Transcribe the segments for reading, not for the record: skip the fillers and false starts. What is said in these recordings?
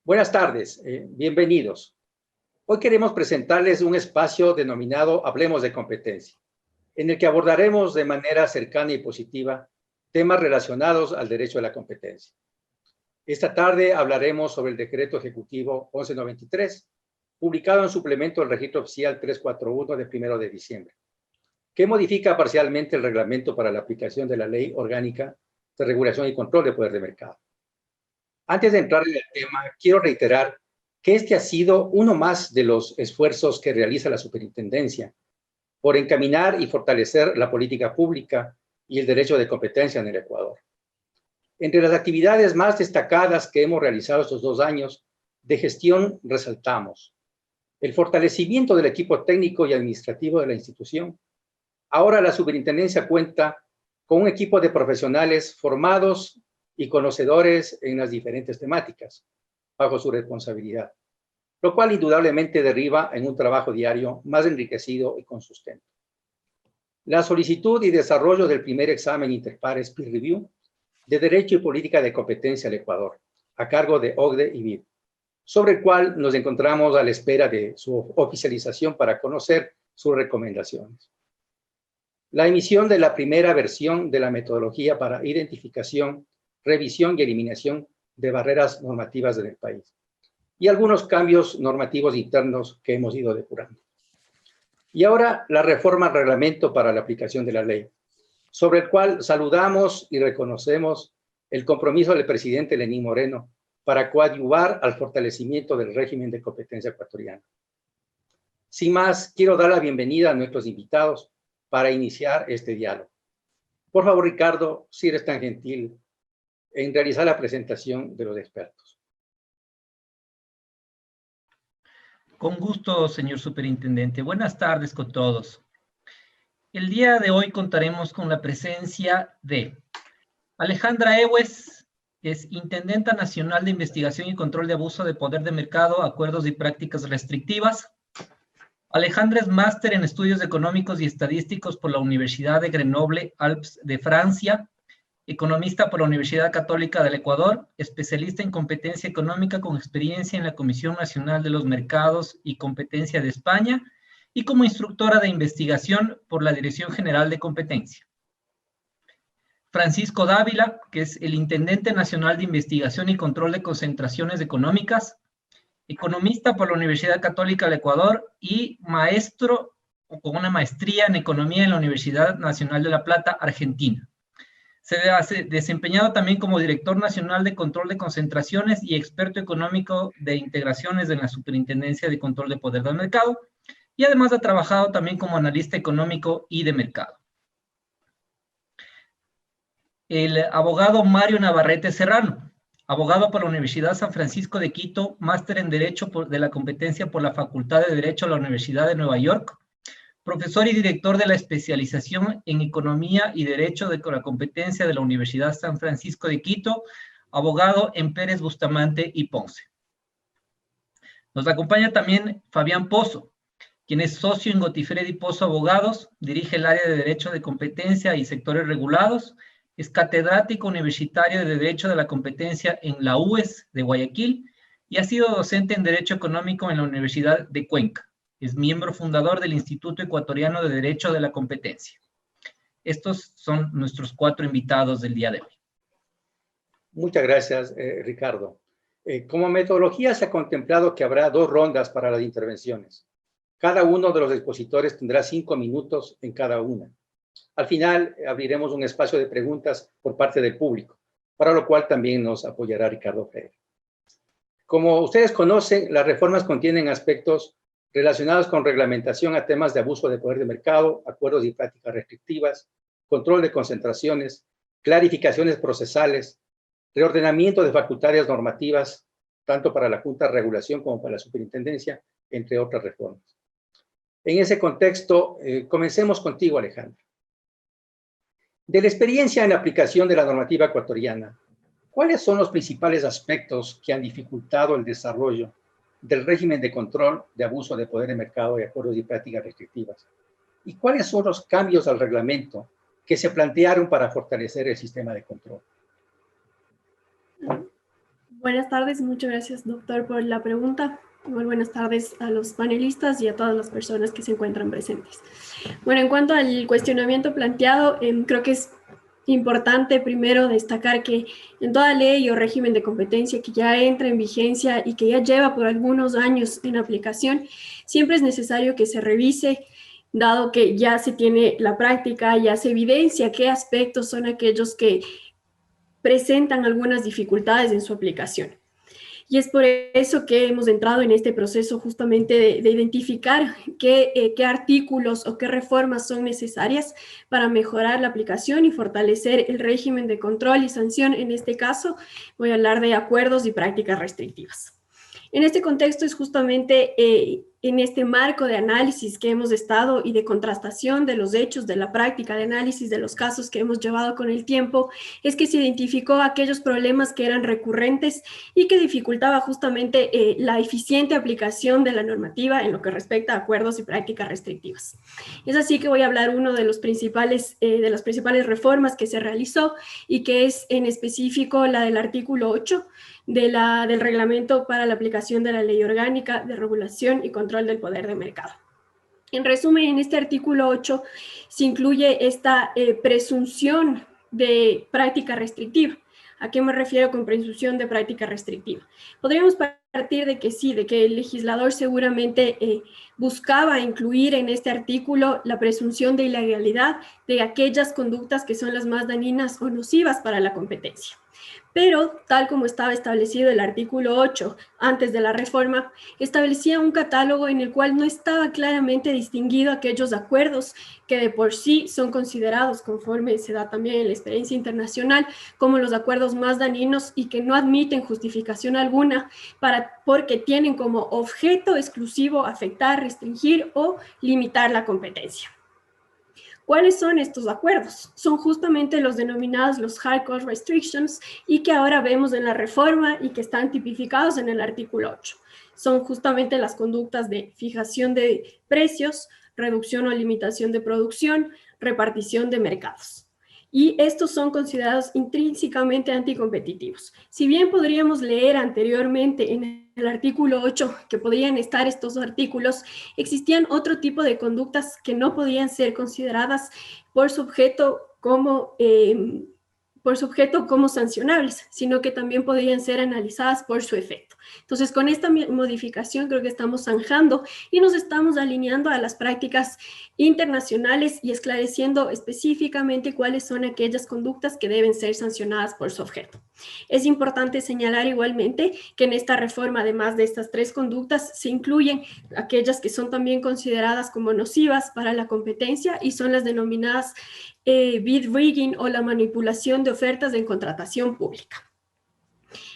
Buenas tardes, bienvenidos. Hoy queremos presentarles un espacio denominado Hablemos de Competencia, en el que abordaremos de manera cercana y positiva temas relacionados al derecho a la competencia. Esta tarde hablaremos sobre el Decreto Ejecutivo 1193, publicado en suplemento del Registro Oficial 341 de 1 de diciembre, que modifica parcialmente el reglamento para la aplicación de la Ley Orgánica de Regulación y Control de Poder de Mercado. Antes de entrar en el tema, quiero reiterar que este ha sido uno más de los esfuerzos que realiza la Superintendencia por encaminar y fortalecer la política pública y el derecho de competencia en el Ecuador. Entre las actividades más destacadas que hemos realizado estos 2 años de gestión resaltamos el fortalecimiento del equipo técnico y administrativo de la institución. Ahora la Superintendencia cuenta con un equipo de profesionales formados y conocedores en las diferentes temáticas, bajo su responsabilidad, lo cual indudablemente deriva en un trabajo diario más enriquecido y con sustento. La solicitud y desarrollo del primer examen interpares peer review de Derecho y Política de Competencia al Ecuador, a cargo de OCDE y BID, sobre el cual nos encontramos a la espera de su oficialización para conocer sus recomendaciones. La emisión de la primera versión de la metodología para identificación, revisión y eliminación de barreras normativas en el país, y algunos cambios normativos internos que hemos ido depurando. Y ahora la reforma al reglamento para la aplicación de la ley, sobre el cual saludamos y reconocemos el compromiso del presidente Lenín Moreno para coadyuvar al fortalecimiento del régimen de competencia ecuatoriano. Sin más, quiero dar la bienvenida a nuestros invitados para iniciar este diálogo. Por favor, Ricardo, si eres tan gentil en realizar la presentación de los expertos. Con gusto, señor superintendente. Buenas tardes con todos. El día de hoy contaremos con la presencia de Alejandra Ewes, que es Intendenta Nacional de Investigación y Control de Abuso de Poder de Mercado, Acuerdos y Prácticas Restrictivas. Alejandra es máster en Estudios Económicos y Estadísticos por la Universidad de Grenoble-Alpes de Francia, economista por la Universidad Católica del Ecuador, especialista en competencia económica con experiencia en la Comisión Nacional de los Mercados y Competencia de España y como instructora de investigación por la Dirección General de Competencia. Francisco Dávila, que es el Intendente Nacional de Investigación y Control de Concentraciones Económicas, economista por la Universidad Católica del Ecuador y maestro con una maestría en Economía en la Universidad Nacional de La Plata, Argentina. Se ha desempeñado también como director nacional de control de concentraciones y experto económico de integraciones en la Superintendencia de Control de Poder del Mercado, y además ha trabajado también como analista económico y de mercado. El abogado Mario Navarrete Serrano, abogado por la Universidad San Francisco de Quito, máster en Derecho de la Competencia por la Facultad de Derecho de la Universidad de Nueva York, profesor y director de la especialización en Economía y Derecho de la Competencia de la Universidad San Francisco de Quito, abogado en Pérez Bustamante y Ponce. Nos acompaña también Fabián Pozo, quien es socio en Gotifredi Pozo Abogados, dirige el área de Derecho de Competencia y Sectores Regulados, es catedrático universitario de Derecho de la Competencia en la UES de Guayaquil y ha sido docente en Derecho Económico en la Universidad de Cuenca. Es miembro fundador del Instituto Ecuatoriano de Derecho de la Competencia. Estos son nuestros 4 invitados del día de hoy. Muchas gracias, Ricardo. Como metodología se ha contemplado que habrá 2 rondas para las intervenciones. Cada uno de los expositores tendrá 5 minutos en cada una. Al final abriremos un espacio de preguntas por parte del público, para lo cual también nos apoyará Ricardo Freire. Como ustedes conocen, las reformas contienen aspectos relacionados con reglamentación a temas de abuso de poder de mercado, acuerdos y prácticas restrictivas, control de concentraciones, clarificaciones procesales, reordenamiento de facultades normativas, tanto para la Junta de Regulación como para la Superintendencia, entre otras reformas. En ese contexto, comencemos contigo, Alejandro. De la experiencia en la aplicación de la normativa ecuatoriana, ¿cuáles son los principales aspectos que han dificultado el desarrollo del régimen de control de abuso de poder de mercado y acuerdos y prácticas restrictivas? ¿Y cuáles son los cambios al reglamento que se plantearon para fortalecer el sistema de control? Buenas tardes, muchas gracias, doctor, por la pregunta. Igual buenas tardes a los panelistas y a todas las personas que se encuentran presentes. Bueno, en cuanto al cuestionamiento planteado, creo que es importante primero destacar que en toda ley o régimen de competencia que ya entra en vigencia y que ya lleva por algunos años en aplicación, siempre es necesario que se revise, dado que ya se tiene la práctica, ya se evidencia qué aspectos son aquellos que presentan algunas dificultades en su aplicación. Y es por eso que hemos entrado en este proceso justamente de identificar qué artículos o qué reformas son necesarias para mejorar la aplicación y fortalecer el régimen de control y sanción. En este caso, voy a hablar de acuerdos y prácticas restrictivas. En este contexto es justamente en este marco de análisis que hemos estado y de contrastación de los hechos, de la práctica de análisis de los casos que hemos llevado con el tiempo, es que se identificó aquellos problemas que eran recurrentes y que dificultaba justamente la eficiente aplicación de la normativa en lo que respecta a acuerdos y prácticas restrictivas. Es así que voy a hablar de las principales reformas que se realizó y que es en específico la del artículo 8, del reglamento para la aplicación de la Ley Orgánica de Regulación y Control del Poder de Mercado. En resumen, en este artículo 8 se incluye esta presunción de práctica restrictiva. ¿A qué me refiero con presunción de práctica restrictiva? Podríamos partir de que sí, de que el legislador seguramente buscaba incluir en este artículo la presunción de ilegalidad de aquellas conductas que son las más dañinas o nocivas para la competencia. Pero, tal como estaba establecido el artículo 8 antes de la reforma, establecía un catálogo en el cual no estaba claramente distinguido aquellos acuerdos que de por sí son considerados, conforme se da también en la experiencia internacional, como los acuerdos más dañinos y que no admiten justificación alguna porque tienen como objeto exclusivo afectar, restringir o limitar la competencia. ¿Cuáles son estos acuerdos? Son justamente los denominados los high cost restrictions y que ahora vemos en la reforma y que están tipificados en el artículo 8. Son justamente las conductas de fijación de precios, reducción o limitación de producción, repartición de mercados. Y estos son considerados intrínsecamente anticompetitivos. Si bien podríamos leer anteriormente en el artículo 8 que podrían estar estos artículos, existían otro tipo de conductas que no podían ser consideradas por su objeto como sancionables, sino que también podrían ser analizadas por su efecto. Entonces, con esta modificación creo que estamos zanjando y nos estamos alineando a las prácticas internacionales y esclareciendo específicamente cuáles son aquellas conductas que deben ser sancionadas por su objeto. Es importante señalar igualmente que en esta reforma, además de estas tres conductas, se incluyen aquellas que son también consideradas como nocivas para la competencia y son las denominadas bid rigging o la manipulación de ofertas en contratación pública.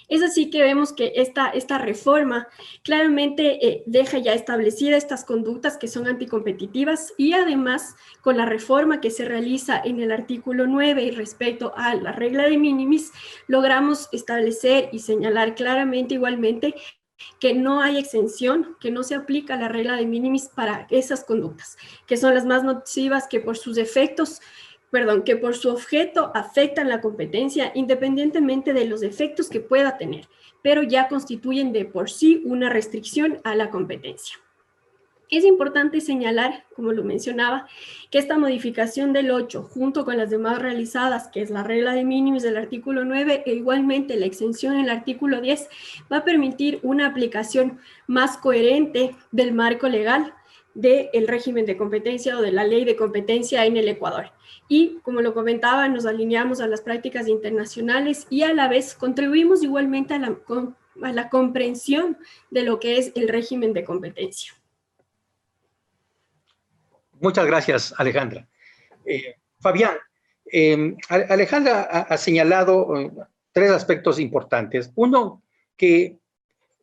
Es así que vemos que esta reforma claramente deja ya establecidas estas conductas que son anticompetitivas y además con la reforma que se realiza en el artículo 9 y respecto a la regla de minimis, logramos establecer y señalar claramente igualmente que no hay exención, que no se aplica la regla de minimis para esas conductas, que son las más nocivas que por sus efectos que por su objeto afectan la competencia independientemente de los efectos que pueda tener, pero ya constituyen de por sí una restricción a la competencia. Es importante señalar, como lo mencionaba, que esta modificación del 8, junto con las demás realizadas, que es la regla de mínimos del artículo 9 e igualmente la exención en el artículo 10, va a permitir una aplicación más coherente del marco legal del régimen de competencia o de la ley de competencia en el Ecuador. Y, como lo comentaba, nos alineamos a las prácticas internacionales y a la vez contribuimos igualmente a la comprensión de lo que es el régimen de competencia. Muchas gracias, Alejandra. Fabián, Alejandra ha señalado tres aspectos importantes. Uno, que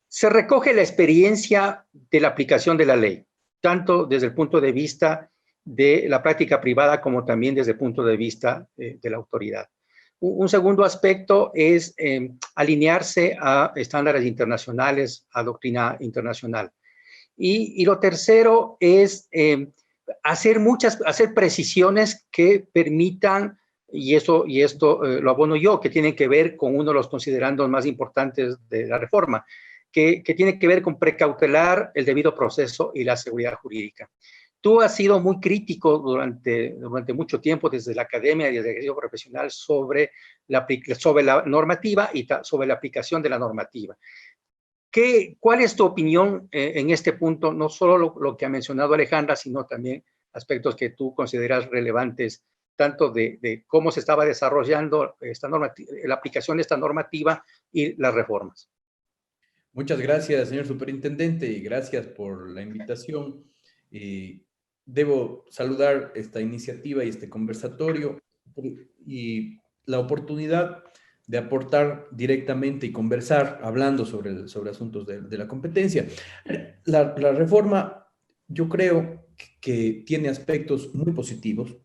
se recoge la experiencia de la aplicación de la ley, tanto desde el punto de vista de la práctica privada como también desde el punto de vista de la autoridad. Un segundo aspecto es alinearse a estándares internacionales, a doctrina internacional. Y lo tercero es hacer precisiones que permitan y esto lo abono yo, que tiene que ver con uno de los considerandos más importantes de la reforma, que tiene que ver con precautelar el debido proceso y la seguridad jurídica. Tú has sido muy crítico durante mucho tiempo desde la academia y desde el ejercicio profesional sobre la normativa y sobre la aplicación de la normativa. ¿Cuál es tu opinión en este punto? No solo lo que ha mencionado Alejandra, sino también aspectos que tú consideras relevantes, tanto de cómo se estaba desarrollando la aplicación de esta normativa y las reformas. Muchas gracias, señor superintendente, y gracias por la invitación. Debo saludar esta iniciativa y este conversatorio y la oportunidad de aportar directamente y conversar hablando sobre asuntos de la competencia. La reforma, yo creo que tiene aspectos muy positivos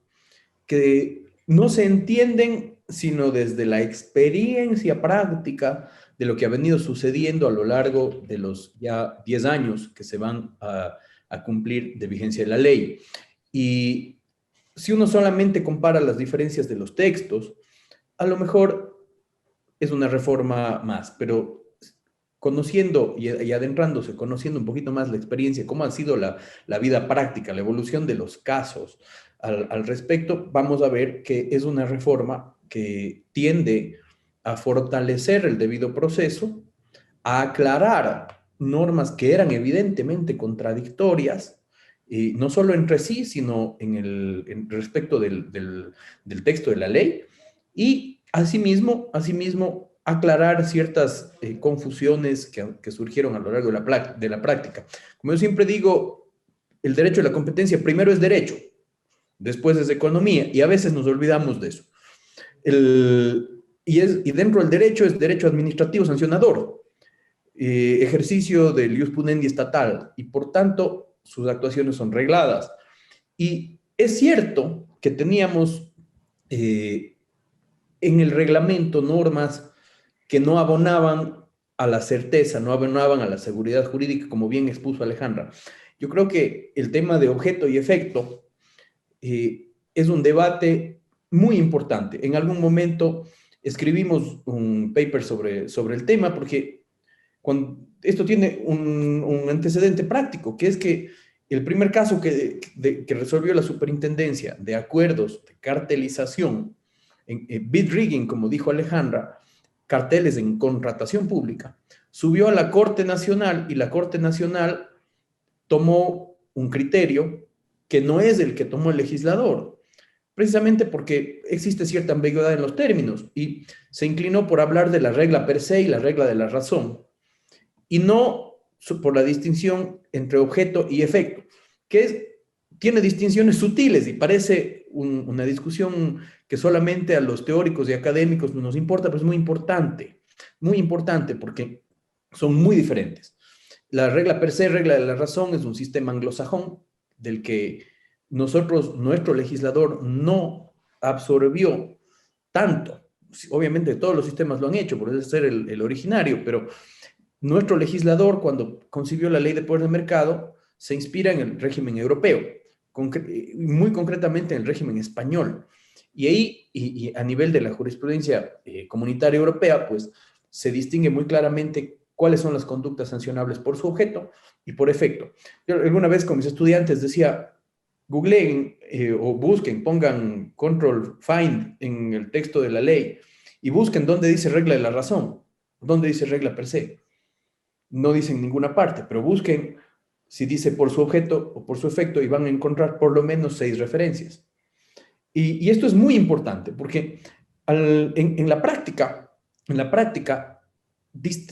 que no se entienden sino desde la experiencia práctica de lo que ha venido sucediendo a lo largo de los ya 10 años que se van a cumplir de vigencia de la ley. Y si uno solamente compara las diferencias de los textos, a lo mejor es una reforma más, pero conociendo y adentrándose, conociendo un poquito más la experiencia, cómo ha sido la vida práctica, la evolución de los casos al respecto, vamos a ver que es una reforma que tiende a fortalecer el debido proceso, a aclarar normas que eran evidentemente contradictorias, no solo entre sí, sino en respecto del texto de la ley, y asimismo aclarar ciertas confusiones que surgieron a lo largo de la práctica. Como yo siempre digo, el derecho de la competencia primero es derecho, después es economía, y a veces nos olvidamos de eso. Y dentro del derecho es derecho administrativo sancionador, ejercicio del ius punendi estatal, y por tanto sus actuaciones son regladas. Y es cierto que teníamos en el reglamento normas que no abonaban a la certeza, no abonaban a la seguridad jurídica, como bien expuso Alejandra. Yo creo que el tema de objeto y efecto es un debate muy importante. En algún momento escribimos un paper sobre el tema, porque esto tiene un antecedente práctico, que es que el primer caso que resolvió la superintendencia de acuerdos de cartelización, bid rigging, como dijo Alejandra, carteles en contratación pública, subió a la Corte Nacional y la Corte Nacional tomó un criterio que no es el que tomó el legislador, precisamente porque existe cierta ambigüedad en los términos y se inclinó por hablar de la regla per se y la regla de la razón, y no por la distinción entre objeto y efecto, que tiene distinciones sutiles y parece una discusión que solamente a los teóricos y académicos nos importa, pero es muy importante porque son muy diferentes. La regla per se, regla de la razón, es un sistema anglosajón del que nuestro legislador no absorbió tanto. Obviamente todos los sistemas lo han hecho, por eso ser el originario, pero nuestro legislador, cuando concibió la ley de poder de mercado, se inspira en el régimen europeo, muy concretamente en el régimen español. Y ahí, y a nivel de la jurisprudencia comunitaria europea, pues se distingue muy claramente cuáles son las conductas sancionables por su objeto y por efecto. Yo alguna vez con mis estudiantes decía, googleen o busquen, pongan control find en el texto de la ley y busquen dónde dice regla de la razón, dónde dice regla per se. No dice en ninguna parte, pero busquen si dice por su objeto o por su efecto y van a encontrar por lo menos 6 referencias. Y esto es muy importante porque en la práctica,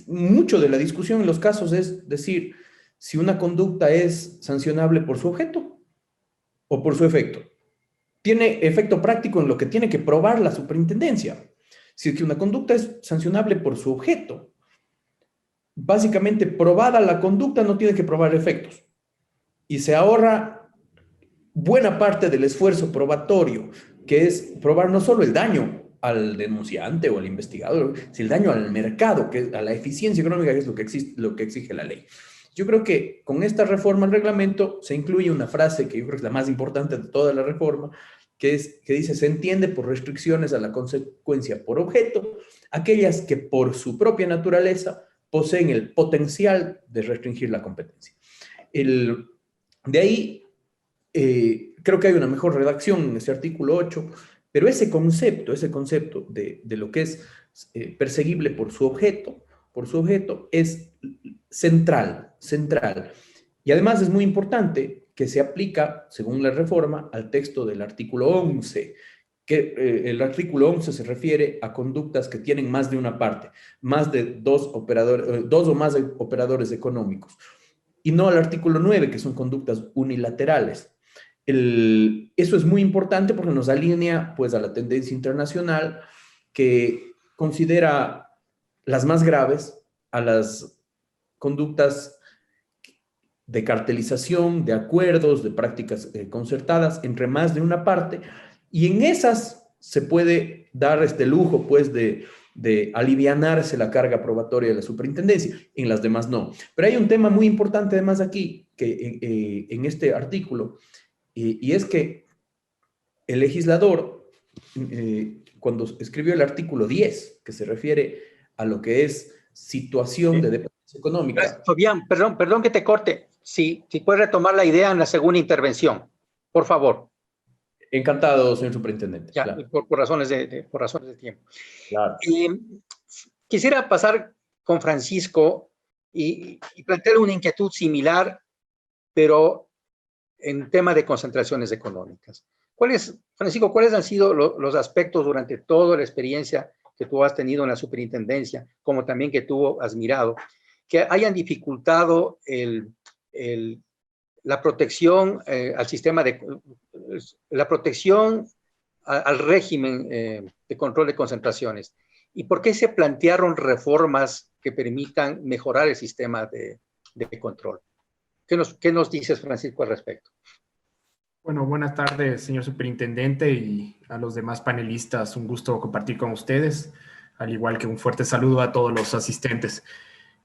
mucho de la discusión en los casos es decir si una conducta es sancionable por su objeto o por su efecto. Tiene efecto práctico en lo que tiene que probar la superintendencia. Si es que una conducta es sancionable por su objeto, básicamente probada la conducta no tiene que probar efectos. Y se ahorra buena parte del esfuerzo probatorio, que es probar no solo el daño al denunciante o al investigador, sino el daño al mercado, a la eficiencia económica, que es lo que exige la ley. Yo creo que con esta reforma al reglamento se incluye una frase que yo creo que es la más importante de toda la reforma, que dice, se entiende por restricciones a la consecuencia por objeto, aquellas que por su propia naturaleza poseen el potencial de restringir la competencia. De ahí, creo que hay una mejor redacción en ese artículo 8, pero ese concepto de lo que es perseguible por su objeto es central. Y además es muy importante que se aplica, según la reforma, al texto del artículo 11, que el artículo 11 se refiere a conductas que tienen más de una parte, más de dos o más de operadores económicos, y no al artículo 9, que son conductas unilaterales. Eso es muy importante porque nos alinea pues, a la tendencia internacional que considera las más graves a las conductas de cartelización, de acuerdos, de prácticas concertadas entre más de una parte, y en esas se puede dar este lujo, pues, de alivianarse la carga probatoria de la superintendencia, en las demás no. Pero hay un tema muy importante además aquí, que en este artículo, y es que el legislador, cuando escribió el artículo 10, que se refiere a lo que es situación de dependencia económica. Fabián, perdón que te corte. Si puedes retomar la idea en la segunda intervención, por favor. Encantado, señor superintendente. Ya, claro. por razones de tiempo. Claro. Quisiera pasar con Francisco y plantear una inquietud similar, pero en tema de concentraciones económicas. Francisco, ¿cuáles han sido los aspectos durante toda la experiencia que tú has tenido en la superintendencia, como también que tú has mirado, que hayan dificultado la protección al sistema la protección al régimen de control de concentraciones? ¿Y por qué se plantearon reformas que permitan mejorar el sistema de control? ¿Qué nos dices, Francisco, al respecto? Bueno, buenas tardes, señor superintendente, y a los demás panelistas. Un gusto compartir con ustedes, al igual que un fuerte saludo a todos los asistentes.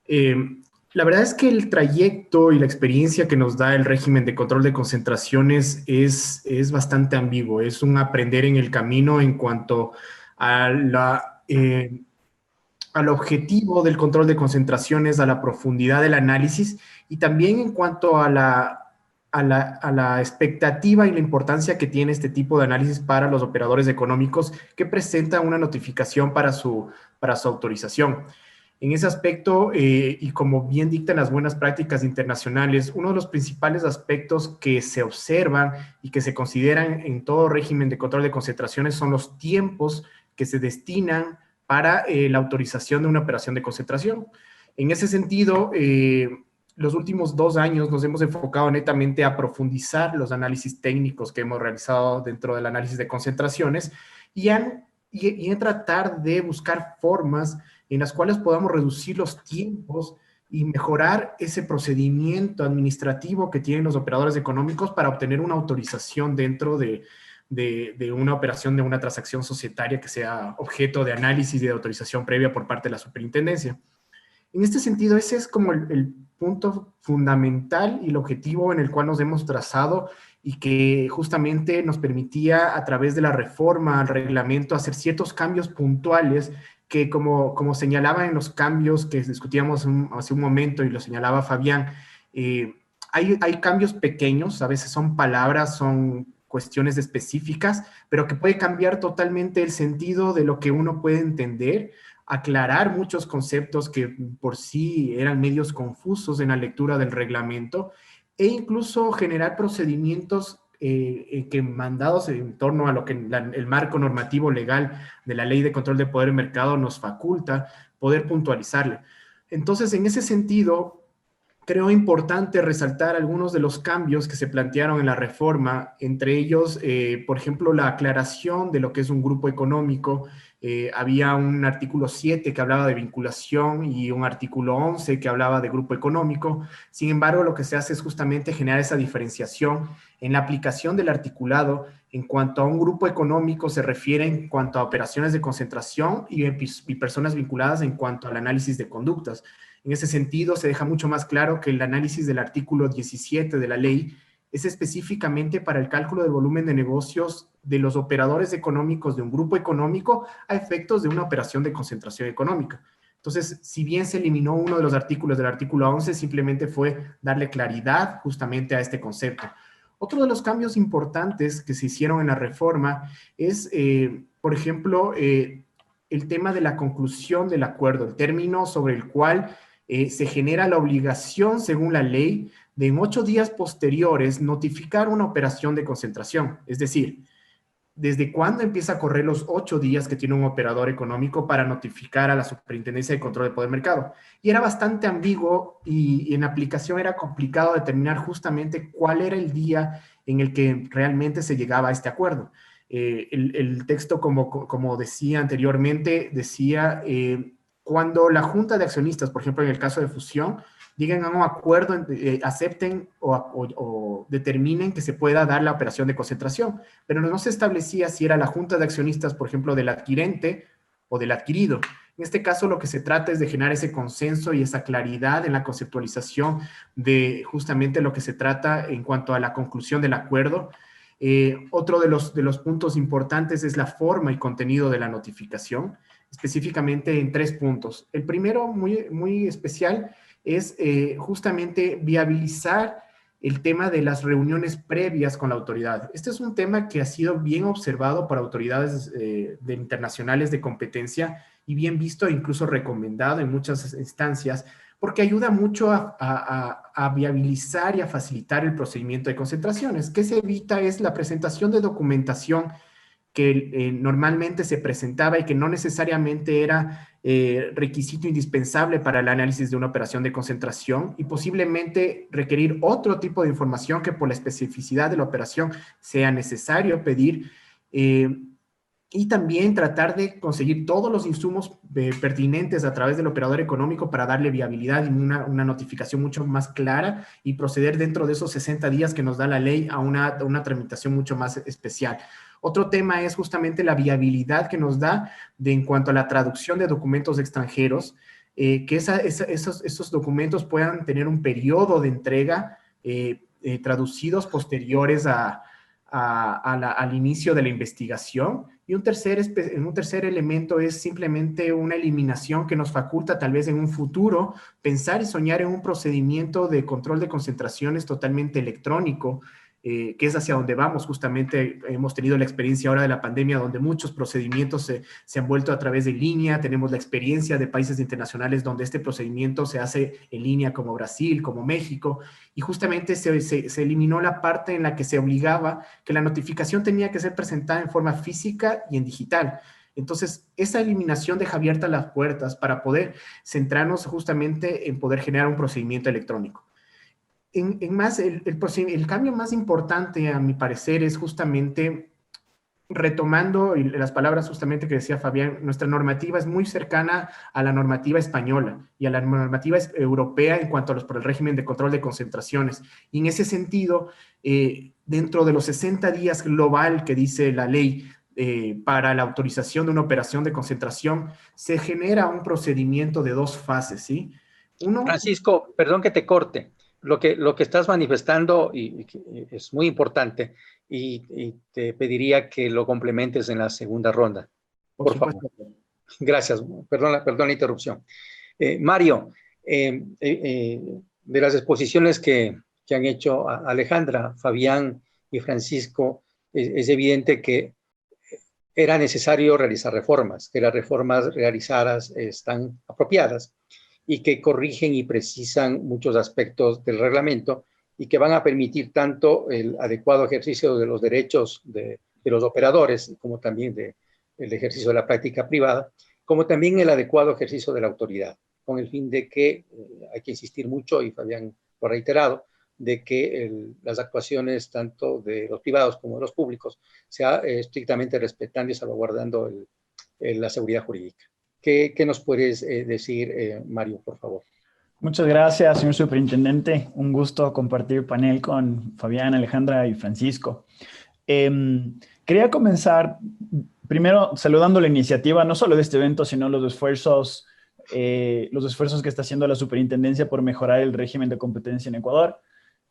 La verdad es que el trayecto y la experiencia que nos da el régimen de control de concentraciones es bastante ambiguo. Es un aprender en el camino en cuanto a al objetivo del control de concentraciones, a la profundidad del análisis y también en cuanto a la expectativa y la importancia que tiene este tipo de análisis para los operadores económicos que presentan una notificación para su autorización. En ese aspecto, y como bien dictan las buenas prácticas internacionales, uno de los principales aspectos que se observan y que se consideran en todo régimen de control de concentraciones son los tiempos que se destinan para la autorización de una operación de concentración. En ese sentido, los últimos 2 años nos hemos enfocado netamente a profundizar los análisis técnicos que hemos realizado dentro del análisis de concentraciones y en tratar de buscar formas en las cuales podamos reducir los tiempos y mejorar ese procedimiento administrativo que tienen los operadores económicos para obtener una autorización dentro de una operación, de una transacción societaria que sea objeto de análisis y de autorización previa por parte de la superintendencia. En este sentido, ese es como el punto fundamental y el objetivo en el cual nos hemos trazado y que justamente nos permitía a través de la reforma al reglamento hacer ciertos cambios puntuales que como señalaba en los cambios que discutíamos hace un momento y lo señalaba Fabián, hay cambios pequeños, a veces son palabras, son cuestiones específicas, pero que puede cambiar totalmente el sentido de lo que uno puede entender, aclarar muchos conceptos que por sí eran medios confusos en la lectura del reglamento e incluso generar procedimientos que mandados en torno a lo que el marco normativo legal de la Ley de Control de Poder y Mercado nos faculta poder puntualizarle. Entonces, en ese sentido, creo importante resaltar algunos de los cambios que se plantearon en la reforma, entre ellos, por ejemplo, la aclaración de lo que es un grupo económico. Había un artículo 7 que hablaba de vinculación y un artículo 11 que hablaba de grupo económico. Sin embargo, lo que se hace es justamente generar esa diferenciación en la aplicación del articulado. En cuanto a un grupo económico se refiere en cuanto a operaciones de concentración y personas vinculadas en cuanto al análisis de conductas. En ese sentido, se deja mucho más claro que el análisis del artículo 17 de la ley es específicamente para el cálculo del volumen de negocios de los operadores económicos de un grupo económico a efectos de una operación de concentración económica. Entonces, si bien se eliminó uno de los artículos del artículo 11, simplemente fue darle claridad justamente a este concepto. Otro de los cambios importantes que se hicieron en la reforma es, por ejemplo, el tema de la conclusión del acuerdo, el término sobre el cual se genera la obligación, según la ley, de en 8 días posteriores notificar una operación de concentración. Es decir, ¿desde cuándo empieza a correr los 8 días que tiene un operador económico para notificar a la Superintendencia de Control de Poder de Mercado? Y era bastante ambiguo y en aplicación era complicado determinar justamente cuál era el día en el que realmente se llegaba a este acuerdo. El texto, como decía anteriormente, decía cuando la Junta de Accionistas, por ejemplo, en el caso de fusión, lleguen a un acuerdo, acepten o determinen que se pueda dar la operación de concentración, pero no se establecía si era la Junta de Accionistas, por ejemplo, del adquirente o del adquirido. En este caso, lo que se trata es de generar ese consenso y esa claridad en la conceptualización de justamente lo que se trata en cuanto a la conclusión del acuerdo. Otro de los puntos importantes es la forma y contenido de la notificación, específicamente en 3 puntos. El primero, muy especial, es justamente viabilizar el tema de las reuniones previas con la autoridad. Este es un tema que ha sido bien observado por autoridades internacionales de competencia y bien visto e incluso recomendado en muchas instancias, porque ayuda mucho a viabilizar y a facilitar el procedimiento de concentraciones. ¿Qué se evita? Es la presentación de documentación que normalmente se presentaba y que no necesariamente era requisito indispensable para el análisis de una operación de concentración, y posiblemente requerir otro tipo de información que por la especificidad de la operación sea necesario pedir, y también tratar de conseguir todos los insumos pertinentes a través del operador económico para darle viabilidad y una notificación mucho más clara y proceder dentro de esos 60 días que nos da la ley a una tramitación mucho más especial. Otro tema es justamente la viabilidad que nos da en cuanto a la traducción de documentos extranjeros, que esos documentos puedan tener un periodo de entrega traducidos posteriores al inicio de la investigación. Y un tercer elemento es simplemente una eliminación que nos faculta tal vez en un futuro pensar y soñar en un procedimiento de control de concentraciones totalmente electrónico, que es hacia donde vamos. Justamente hemos tenido la experiencia ahora de la pandemia, donde muchos procedimientos se han vuelto a través de línea. Tenemos la experiencia de países internacionales donde este procedimiento se hace en línea, como Brasil, como México, y justamente se eliminó la parte en la que se obligaba que la notificación tenía que ser presentada en forma física y en digital. Entonces, esa eliminación deja abiertas las puertas para poder centrarnos justamente en poder generar un procedimiento electrónico. El cambio más importante, a mi parecer, es justamente retomando las palabras justamente que decía Fabián. Nuestra normativa es muy cercana a la normativa española y a la normativa europea en cuanto por el régimen de control de concentraciones. Y en ese sentido, dentro de los 60 días global que dice la ley para la autorización de una operación de concentración, se genera un procedimiento de 2 fases, ¿sí? Francisco, perdón que te corte. Lo que estás manifestando es muy importante y te pediría que lo complementes en la segunda ronda. Por favor. Gracias. Perdón la interrupción. Mario, de las exposiciones que han hecho Alejandra, Fabián y Francisco, es evidente que era necesario realizar reformas, que las reformas realizadas están apropiadas y que corrigen y precisan muchos aspectos del reglamento y que van a permitir tanto el adecuado ejercicio de los derechos de los operadores, como también el ejercicio de la práctica privada, como también el adecuado ejercicio de la autoridad, con el fin de que, hay que insistir mucho, y Fabián lo ha reiterado, de que las actuaciones tanto de los privados como de los públicos sea estrictamente respetando y salvaguardando la seguridad jurídica. ¿Qué nos puedes decir, Mario, por favor? Muchas gracias, señor superintendente. Un gusto compartir panel con Fabián, Alejandra y Francisco. Quería comenzar primero saludando la iniciativa, no solo de este evento, sino los esfuerzos que está haciendo la superintendencia por mejorar el régimen de competencia en Ecuador.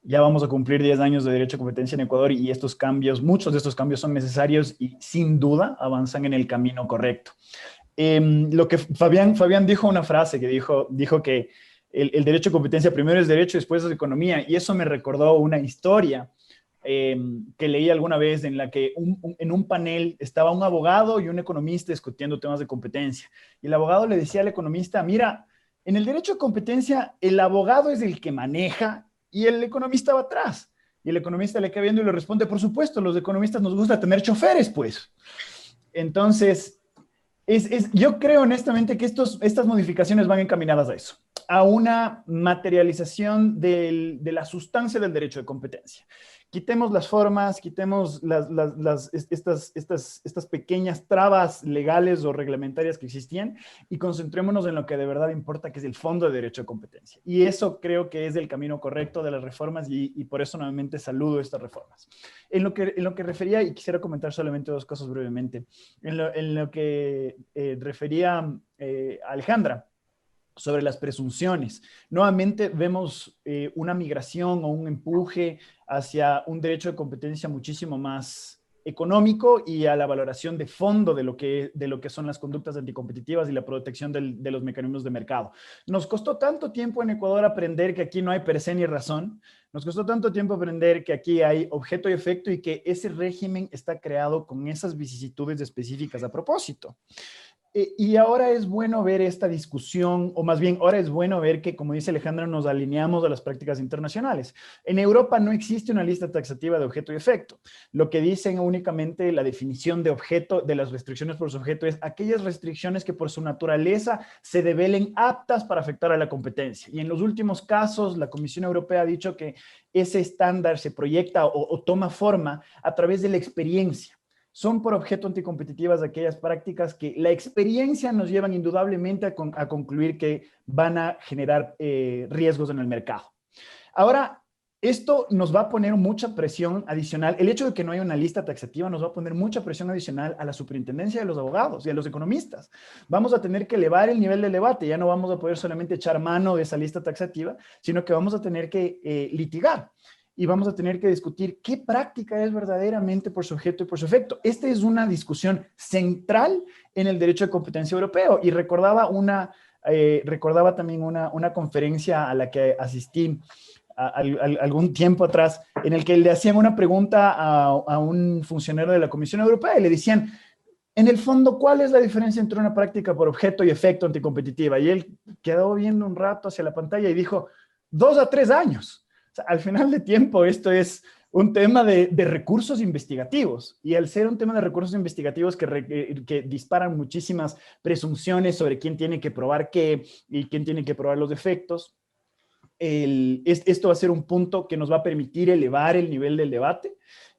Ya vamos a cumplir 10 años de derecho a competencia en Ecuador y estos cambios, muchos de estos cambios son necesarios y sin duda avanzan en el camino correcto. Lo que Fabián dijo una frase que dijo que el derecho a competencia primero es derecho, después es economía, y eso me recordó una historia que leí alguna vez en la que en un panel estaba un abogado y un economista discutiendo temas de competencia. Y el abogado le decía al economista, mira, en el derecho a competencia el abogado es el que maneja y el economista va atrás. Y el economista le queda viendo y le responde, por supuesto, los economistas nos gusta tener choferes, pues. Entonces, yo creo honestamente que estas modificaciones van encaminadas a eso, a una materialización de la sustancia del derecho de competencia. Quitemos las formas, quitemos estas pequeñas trabas legales o reglamentarias que existían y concentrémonos en lo que de verdad importa, que es el fondo de derecho de competencia. Y eso creo que es el camino correcto de las reformas y por eso nuevamente saludo estas reformas. En lo que refería, y quisiera comentar solamente dos cosas brevemente, en lo que refería a Alejandra, sobre las presunciones. Nuevamente vemos una migración o un empuje hacia un derecho de competencia muchísimo más económico y a la valoración de fondo de lo que son las conductas anticompetitivas y la protección de los mecanismos de mercado. Nos costó tanto tiempo en Ecuador aprender que aquí no hay per se ni razón. Nos costó tanto tiempo aprender que aquí hay objeto y efecto y que ese régimen está creado con esas vicisitudes específicas a propósito. Y ahora es bueno ver esta discusión, o más bien, ahora es bueno ver que, como dice Alejandra, nos alineamos a las prácticas internacionales. En Europa no existe una lista taxativa de objeto y efecto. Lo que dicen únicamente la definición de objeto, de las restricciones por su objeto, es aquellas restricciones que por su naturaleza se develen aptas para afectar a la competencia. Y en los últimos casos, la Comisión Europea ha dicho que ese estándar se proyecta o toma forma a través de la experiencia. Son por objeto anticompetitivas aquellas prácticas que la experiencia nos llevan indudablemente a concluir que van a generar riesgos en el mercado. Ahora, esto nos va a poner mucha presión adicional. El hecho de que no haya una lista taxativa nos va a poner mucha presión adicional a la superintendencia de los abogados y a los economistas. Vamos a tener que elevar el nivel del debate. Ya no vamos a poder solamente echar mano de esa lista taxativa, sino que vamos a tener que litigar. Y vamos a tener que discutir qué práctica es verdaderamente por su objeto y por su efecto. Esta es una discusión central en el derecho de competencia europeo. Y recordaba también una conferencia a la que asistí algún tiempo atrás, en el que le hacían una pregunta a un funcionario de la Comisión Europea y le decían, en el fondo, ¿cuál es la diferencia entre una práctica por objeto y efecto anticompetitiva? Y él quedó viendo un rato hacia la pantalla y dijo, 2 a 3 años. O sea, al final de tiempo, esto es un tema de recursos investigativos. Y al ser un tema de recursos investigativos que disparan muchísimas presunciones sobre quién tiene que probar qué y quién tiene que probar los defectos, esto va a ser un punto que nos va a permitir elevar el nivel del debate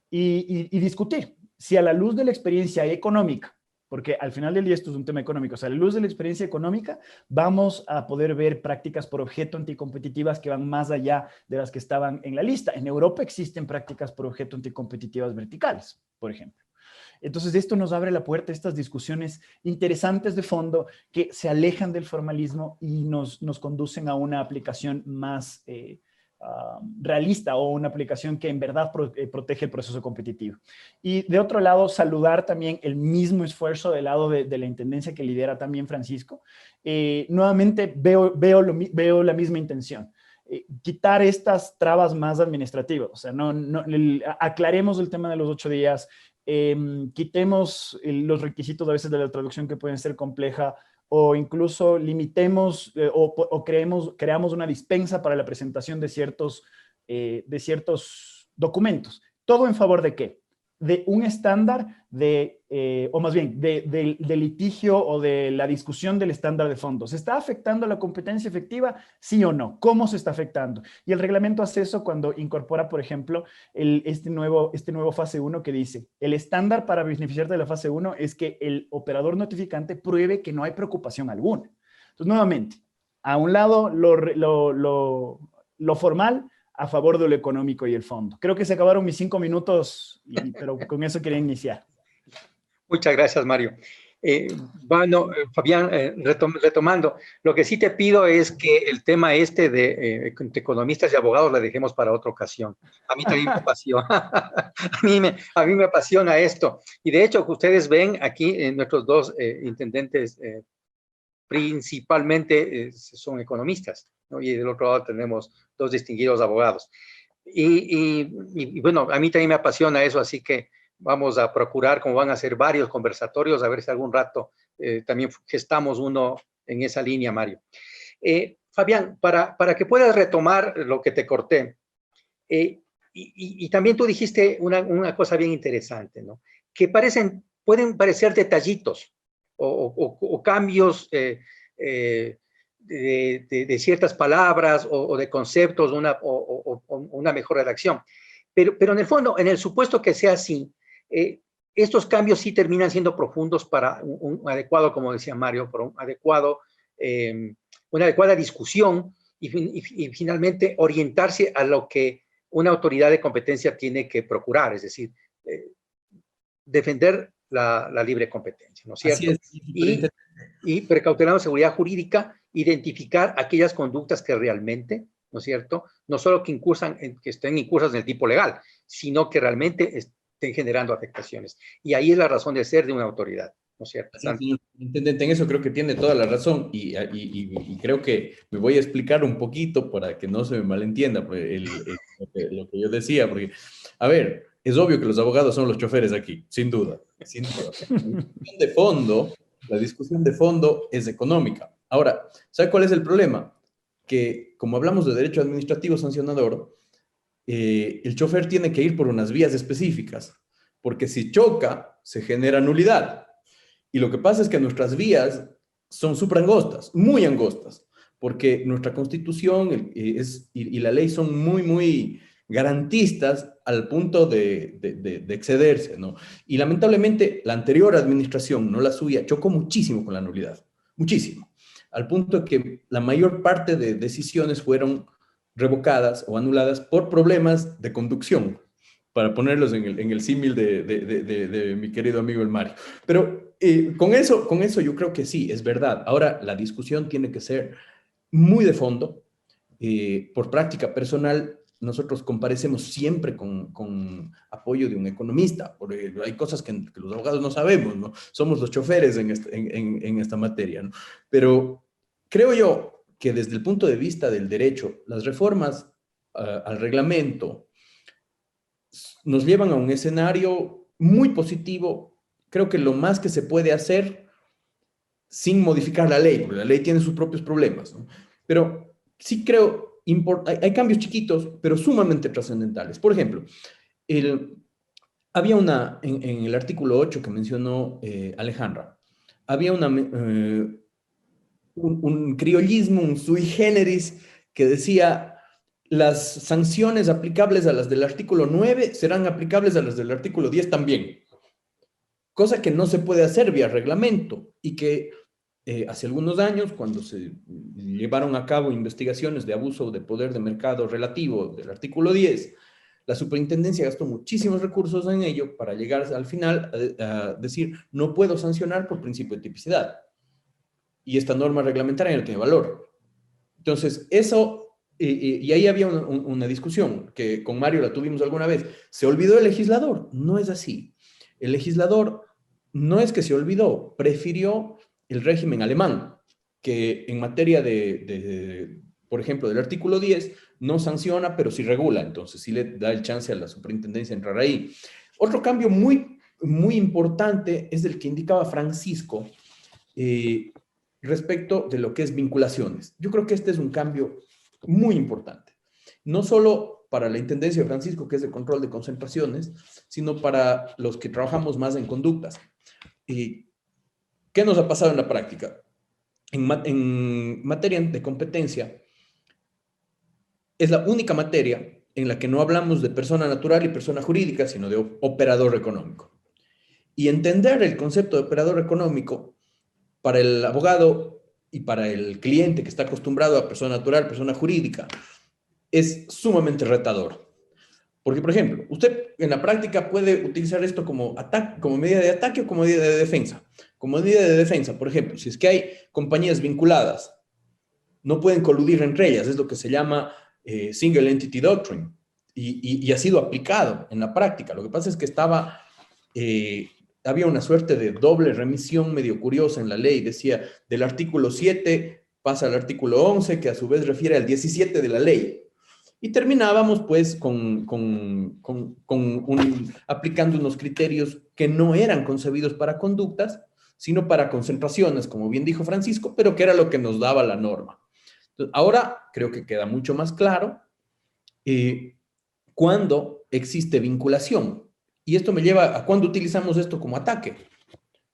y discutir si a la luz de la experiencia económica, porque al final del día esto es un tema económico, o sea, a la luz de la experiencia económica vamos a poder ver prácticas por objeto anticompetitivas que van más allá de las que estaban en la lista. En Europa existen prácticas por objeto anticompetitivas verticales, por ejemplo. Entonces esto nos abre la puerta a estas discusiones interesantes de fondo que se alejan del formalismo y nos conducen a una aplicación más realista o una aplicación que en verdad protege el proceso competitivo. Y de otro lado, saludar también el mismo esfuerzo del lado de la intendencia que lidera también Francisco. Nuevamente veo la misma intención. Quitar estas trabas más administrativas, o sea, aclaremos el tema de los 8 días, quitemos los requisitos a veces de la traducción que pueden ser compleja, o incluso limitemos o creamos una dispensa para la presentación de ciertos documentos. ¿Todo en favor de qué? De un estándar o más bien, de litigio o de la discusión del estándar de fondo. ¿Se está afectando la competencia efectiva? ¿Sí o no? ¿Cómo se está afectando? Y el reglamento hace eso cuando incorpora, por ejemplo, este nuevo fase 1 que dice, el estándar para beneficiarte de la fase 1 es que el operador notificante pruebe que no hay preocupación alguna. Entonces, nuevamente, a un lado lo formal, a favor de lo económico y el fondo. Creo que se acabaron mis 5 minutos, pero con eso quería iniciar. Muchas gracias, Mario. Bueno, Fabián, retomando, lo que sí te pido es que el tema este de economistas y abogados la dejemos para otra ocasión. A mí también me apasiona, a mí me apasiona esto. Y de hecho, ustedes ven aquí nuestros dos intendentes principalmente son economistas, ¿no? Y del otro lado tenemos dos distinguidos abogados. Y bueno, a mí también me apasiona eso, así que vamos a procurar, como van a ser varios conversatorios, a ver si algún rato también gestamos uno en esa línea, Mario. Fabián, para que puedas retomar lo que te corté, y también tú dijiste una cosa bien interesante, ¿no? Que pueden parecer detallitos o cambios de ciertas palabras o de conceptos, una mejor redacción. Pero en el fondo, en el supuesto que sea así, estos cambios sí terminan siendo profundos para un adecuado, como decía Mario, para una adecuada discusión y finalmente orientarse a lo que una autoridad de competencia tiene que procurar, es decir, defender la libre competencia, ¿no es cierto? Así es, y precautelando seguridad jurídica, identificar aquellas conductas que realmente, ¿no es cierto?, no solo que estén incursas en el tipo legal, sino que realmente estén generando afectaciones. Y ahí es la razón de ser de una autoridad, ¿no es cierto? Sí, señor intendente, en eso creo que tiene toda la razón y creo que me voy a explicar un poquito para que no se me malentienda lo que yo decía, porque, a ver, es obvio que los abogados son los choferes aquí, sin duda, sin duda. La discusión de fondo es económica. Ahora, ¿sabe cuál es el problema? Que como hablamos de derecho administrativo sancionador, el chofer tiene que ir por unas vías específicas, porque si choca, se genera nulidad. Y lo que pasa es que nuestras vías son súper angostas, muy angostas, porque nuestra constitución y la ley son muy, muy garantistas al punto de excederse, ¿no? Y lamentablemente la anterior administración, no la suya, chocó muchísimo con la nulidad, muchísimo, al punto que la mayor parte de decisiones fueron revocadas o anuladas por problemas de conducción, para ponerlos en el símil de mi querido amigo el Mario. Pero con eso yo creo que sí, es verdad. Ahora, la discusión tiene que ser muy de fondo. Por práctica personal, nosotros comparecemos siempre con apoyo de un economista, porque hay cosas que los abogados no sabemos, ¿no? Somos los choferes en esta materia, ¿no? Pero creo yo que desde el punto de vista del derecho, las reformas al reglamento, nos llevan a un escenario muy positivo. Creo que lo más que se puede hacer sin modificar la ley, porque la ley tiene sus propios problemas, ¿no? Pero sí creo, hay cambios chiquitos, pero sumamente trascendentales. Por ejemplo, había en el artículo 8 que mencionó Alejandra, había un criollismo, un sui generis, que decía: las sanciones aplicables a las del artículo 9 serán aplicables a las del artículo 10 también. Cosa que no se puede hacer vía reglamento y que hace algunos años, cuando se llevaron a cabo investigaciones de abuso de poder de mercado relativo del artículo 10, la superintendencia gastó muchísimos recursos en ello para llegar al final a decir: no puedo sancionar por principio de tipicidad. Y esta norma reglamentaria no tiene valor. Entonces, eso... Y ahí había una discusión que con Mario la tuvimos alguna vez. ¿Se olvidó el legislador? No es así. El legislador no es que se olvidó, prefirió el régimen alemán, que en materia por ejemplo, del artículo 10, no sanciona, pero sí regula. Entonces, sí le da el chance a la superintendencia de entrar ahí. Otro cambio muy, muy importante es el que indicaba Francisco respecto de lo que es vinculaciones. Yo creo que este es un cambio muy importante, no solo para la Intendencia de Francisco, que es de control de concentraciones, sino para los que trabajamos más en conductas. ¿Qué nos ha pasado en la práctica? En materia de competencia, es la única materia en la que no hablamos de persona natural y persona jurídica, sino de operador económico. Y entender el concepto de operador económico para el abogado y para el cliente que está acostumbrado a persona natural, persona jurídica, es sumamente retador. Porque, por ejemplo, usted en la práctica puede utilizar esto como medida de ataque o como medida de defensa. como medida de defensa. Por ejemplo, si es que hay compañías vinculadas, no pueden coludir entre ellas, es lo que se llama Single Entity Doctrine, y ha sido aplicado en la práctica. Lo que pasa es que había una suerte de doble remisión medio curiosa en la ley. Decía, del artículo 7 pasa al artículo 11, que a su vez refiere al 17 de la ley. Y terminábamos pues aplicando unos criterios que no eran concebidos para conductas, sino para concentraciones, como bien dijo Francisco, pero que era lo que nos daba la norma. Entonces, ahora creo que queda mucho más claro cuando existe vinculación. Y esto me lleva a cuándo utilizamos esto como ataque.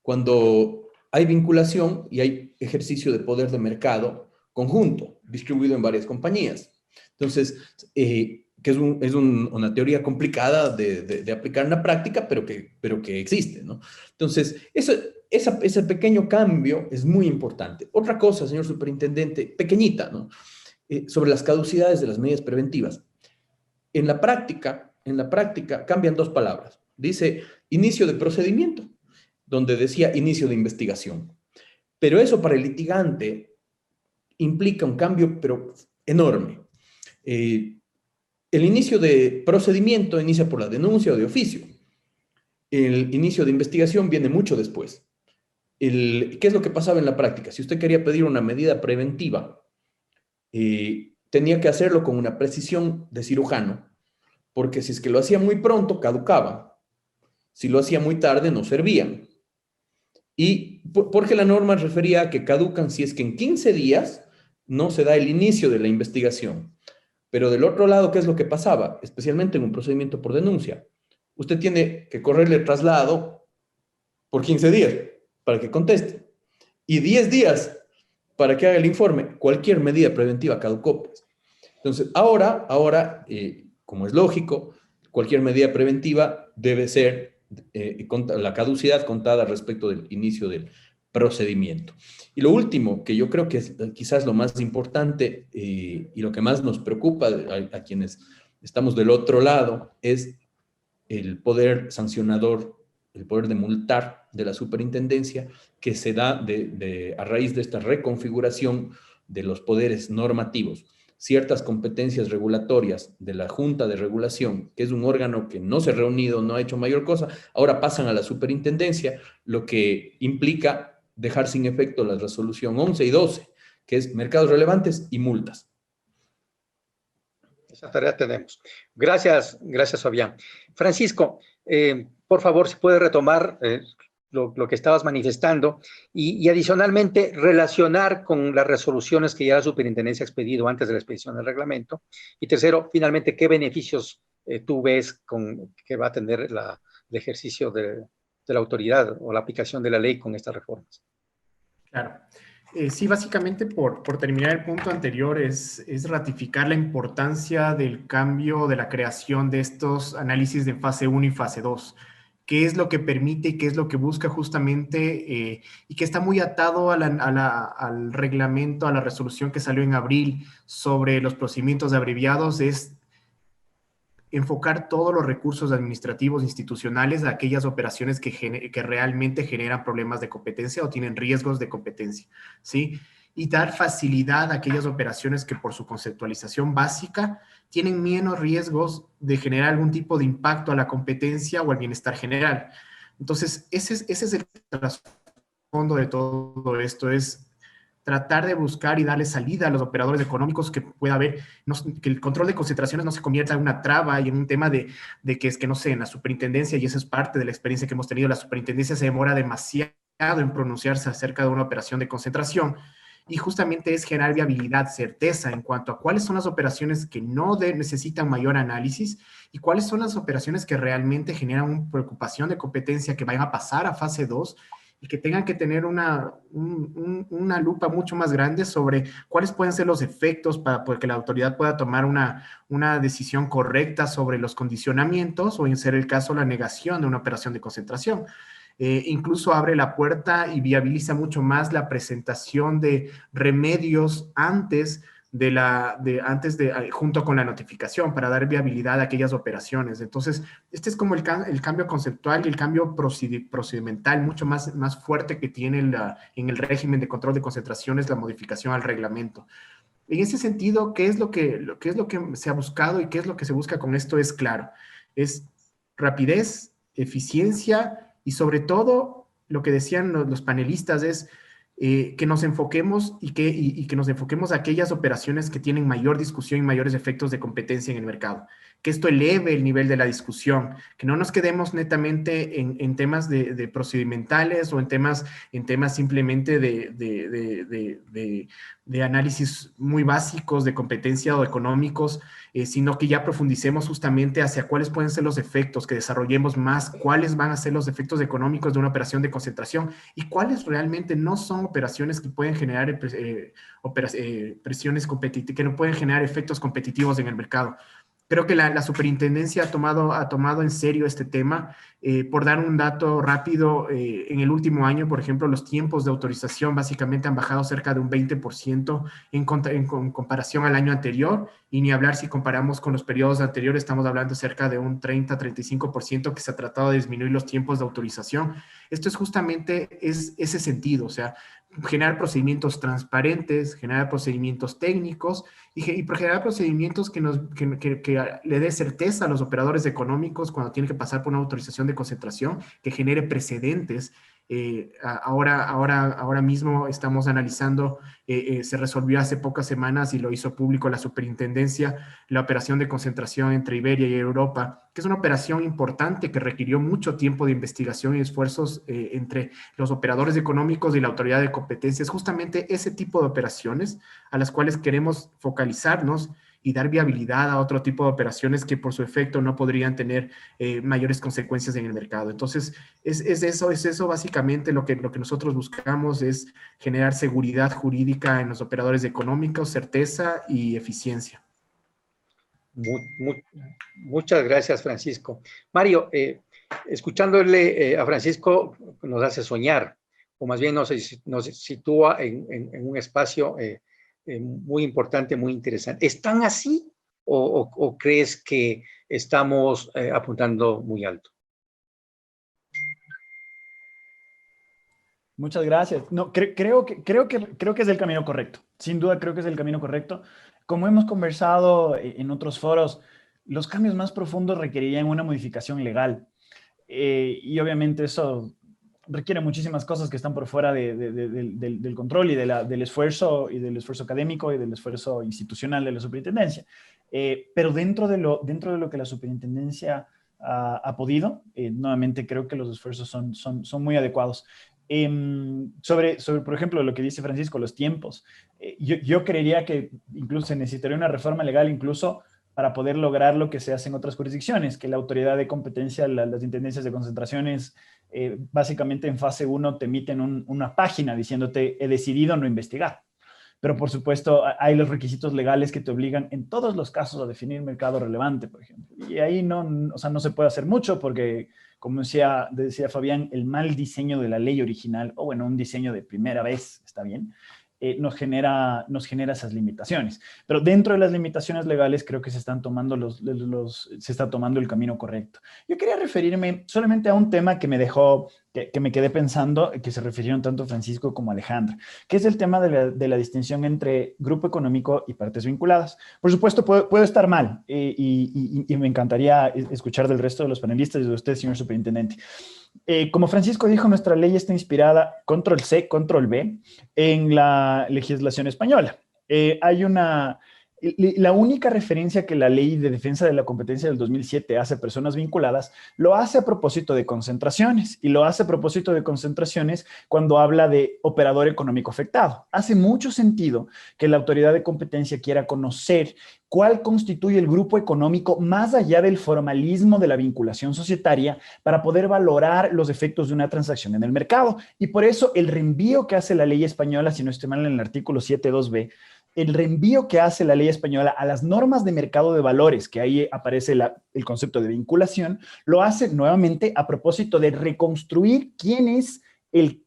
Cuando hay vinculación y hay ejercicio de poder de mercado conjunto, distribuido en varias compañías. Entonces, que es una teoría complicada de aplicar en la práctica, pero que existe, ¿no? Entonces, ese pequeño cambio es muy importante. Otra cosa, señor superintendente, pequeñita, ¿no? Sobre las caducidades de las medidas preventivas. En la práctica cambian dos palabras. Dice inicio de procedimiento, donde decía inicio de investigación. Pero eso para el litigante implica un cambio, pero enorme. El inicio de procedimiento inicia por la denuncia o de oficio. El inicio de investigación viene mucho después. ¿Qué es lo que pasaba en la práctica? Si usted quería pedir una medida preventiva, tenía que hacerlo con una precisión de cirujano, porque si es que lo hacía muy pronto, caducaba. Si lo hacía muy tarde, no servían. Y porque la norma refería a que caducan si es que en 15 días no se da el inicio de la investigación. Pero del otro lado, ¿qué es lo que pasaba? Especialmente en un procedimiento por denuncia. Usted tiene que correrle traslado por 15 días para que conteste. Y 10 días para que haga el informe. Cualquier medida preventiva caducó, pues. Entonces, ahora, como es lógico, cualquier medida preventiva debe ser la caducidad contada respecto del inicio del procedimiento. Y lo último, que yo creo que es quizás lo más importante y lo que más nos preocupa a quienes estamos del otro lado, es el poder sancionador, el poder de multar de la superintendencia, que se da a raíz de esta reconfiguración de los poderes normativos. Ciertas competencias regulatorias de la Junta de Regulación, que es un órgano que no se ha reunido, no ha hecho mayor cosa, ahora pasan a la superintendencia, lo que implica dejar sin efecto la resolución 11 y 12, que es mercados relevantes y multas. Esa tarea tenemos. Gracias, Fabián. Francisco, por favor, si puedes retomar lo que estabas manifestando y adicionalmente relacionar con las resoluciones que ya la superintendencia ha expedido antes de la expedición del reglamento. Y tercero, finalmente, ¿qué beneficios tú ves que va a tener el ejercicio de la autoridad o la aplicación de la ley con estas reformas? Claro. Sí, básicamente por terminar el punto anterior es ratificar la importancia del cambio de la creación de estos análisis de fase 1 y fase 2. ¿Qué es lo que permite y qué es lo que busca justamente y que está muy atado al reglamento, a la resolución que salió en abril sobre los procedimientos abreviados? Es enfocar todos los recursos administrativos institucionales a aquellas operaciones que realmente generan problemas de competencia o tienen riesgos de competencia, ¿sí? Y dar facilidad a aquellas operaciones que por su conceptualización básica tienen menos riesgos de generar algún tipo de impacto a la competencia o al bienestar general. Entonces, ese es el trasfondo de todo esto, es tratar de buscar y darle salida a los operadores económicos que pueda haber, que el control de concentraciones no se convierta en una traba y en un tema de que es que, no sé, en la superintendencia, y eso es parte de la experiencia que hemos tenido, la superintendencia se demora demasiado en pronunciarse acerca de una operación de concentración, y justamente es generar viabilidad, certeza en cuanto a cuáles son las operaciones que no necesitan mayor análisis y cuáles son las operaciones que realmente generan una preocupación de competencia que vayan a pasar a fase 2 y que tengan que tener una lupa mucho más grande sobre cuáles pueden ser los efectos para que la autoridad pueda tomar una decisión correcta sobre los condicionamientos o, en ser el caso, la negación de una operación de concentración. Incluso abre la puerta y viabiliza mucho más la presentación de remedios antes junto con la notificación para dar viabilidad a aquellas operaciones. Entonces, este es como el cambio conceptual y el cambio procedimental mucho más fuerte que tiene en el régimen de control de concentraciones la modificación al reglamento. En ese sentido, ¿qué es lo que se ha buscado y qué es lo que se busca con esto? Es claro, es rapidez, eficiencia y sobre todo, lo que decían los panelistas es que nos enfoquemos y que nos enfoquemos a aquellas operaciones que tienen mayor discusión y mayores efectos de competencia en el mercado. Que esto eleve el nivel de la discusión, que no nos quedemos netamente en temas de procedimentales o en temas simplemente de análisis muy básicos de competencia o económicos, sino que ya profundicemos justamente hacia cuáles pueden ser los efectos, que desarrollemos más cuáles van a ser los efectos económicos de una operación de concentración y cuáles realmente no son operaciones que pueden generar presiones competitivas, que no pueden generar efectos competitivos en el mercado. Creo que la superintendencia ha tomado en serio este tema. Por dar un dato rápido, en el último año, por ejemplo, los tiempos de autorización básicamente han bajado cerca de un 20% en comparación al año anterior, y ni hablar si comparamos con los periodos anteriores, estamos hablando cerca de un 30-35% que se ha tratado de disminuir los tiempos de autorización. Esto es justamente ese sentido, o sea, generar procedimientos transparentes, generar procedimientos técnicos y generar procedimientos que le dé certeza a los operadores económicos cuando tienen que pasar por una autorización de concentración, que genere precedentes. Ahora mismo estamos analizando, se resolvió hace pocas semanas y lo hizo público la superintendencia, la operación de concentración entre Iberia y Europa, que es una operación importante que requirió mucho tiempo de investigación y esfuerzos entre los operadores económicos y la autoridad de competencia. Es justamente ese tipo de operaciones a las cuales queremos focalizarnos y dar viabilidad a otro tipo de operaciones que por su efecto no podrían tener mayores consecuencias en el mercado. Entonces, es eso básicamente lo que nosotros buscamos, es generar seguridad jurídica en los operadores económicos, certeza y eficiencia. Muchas gracias, Francisco. Mario, escuchándole a Francisco nos hace soñar, o más bien nos sitúa en un espacio muy importante, muy interesante. ¿Están así o crees que estamos apuntando muy alto? Muchas gracias. No, creo que es el camino correcto. Sin duda creo que es el camino correcto. Como hemos conversado en otros foros, los cambios más profundos requerirían una modificación legal. Y obviamente eso requiere muchísimas cosas que están por fuera del control y del esfuerzo académico y del esfuerzo institucional de la superintendencia. Pero dentro de lo que la superintendencia ha podido, nuevamente creo que los esfuerzos son muy adecuados. Sobre, por ejemplo, lo que dice Francisco, los tiempos. Yo creería que incluso se necesitaría una reforma legal incluso para poder lograr lo que se hace en otras jurisdicciones, que la autoridad de competencia, las intendencias de concentraciones, básicamente en fase 1 te emiten una página diciéndote he decidido no investigar. Pero por supuesto hay los requisitos legales que te obligan en todos los casos a definir mercado relevante, por ejemplo. Y ahí no se puede hacer mucho porque, como decía Fabián, el mal diseño de la ley original, o bueno, un diseño de primera vez, está bien, nos genera esas limitaciones. Pero dentro de las limitaciones legales creo que se está tomando el camino correcto. Yo quería referirme solamente a un tema que me dejó, que me quedé pensando, que se refirieron tanto Francisco como Alejandra, que es el tema de la distinción entre grupo económico y partes vinculadas. Por supuesto, puedo estar mal y me encantaría escuchar del resto de los panelistas y de usted, señor superintendente. Como Francisco dijo, nuestra ley está inspirada, control C, control B, en la legislación española. La única referencia que la Ley de Defensa de la Competencia del 2007 hace a personas vinculadas, lo hace a propósito de concentraciones, y lo hace a propósito de concentraciones cuando habla de operador económico afectado. Hace mucho sentido que la autoridad de competencia quiera conocer cuál constituye el grupo económico más allá del formalismo de la vinculación societaria para poder valorar los efectos de una transacción en el mercado. Y por eso el reenvío que hace la ley española, si no estoy mal en el artículo 7.2b, el reenvío que hace la ley española a las normas de mercado de valores, que ahí aparece el concepto de vinculación, lo hace nuevamente a propósito de reconstruir quién es el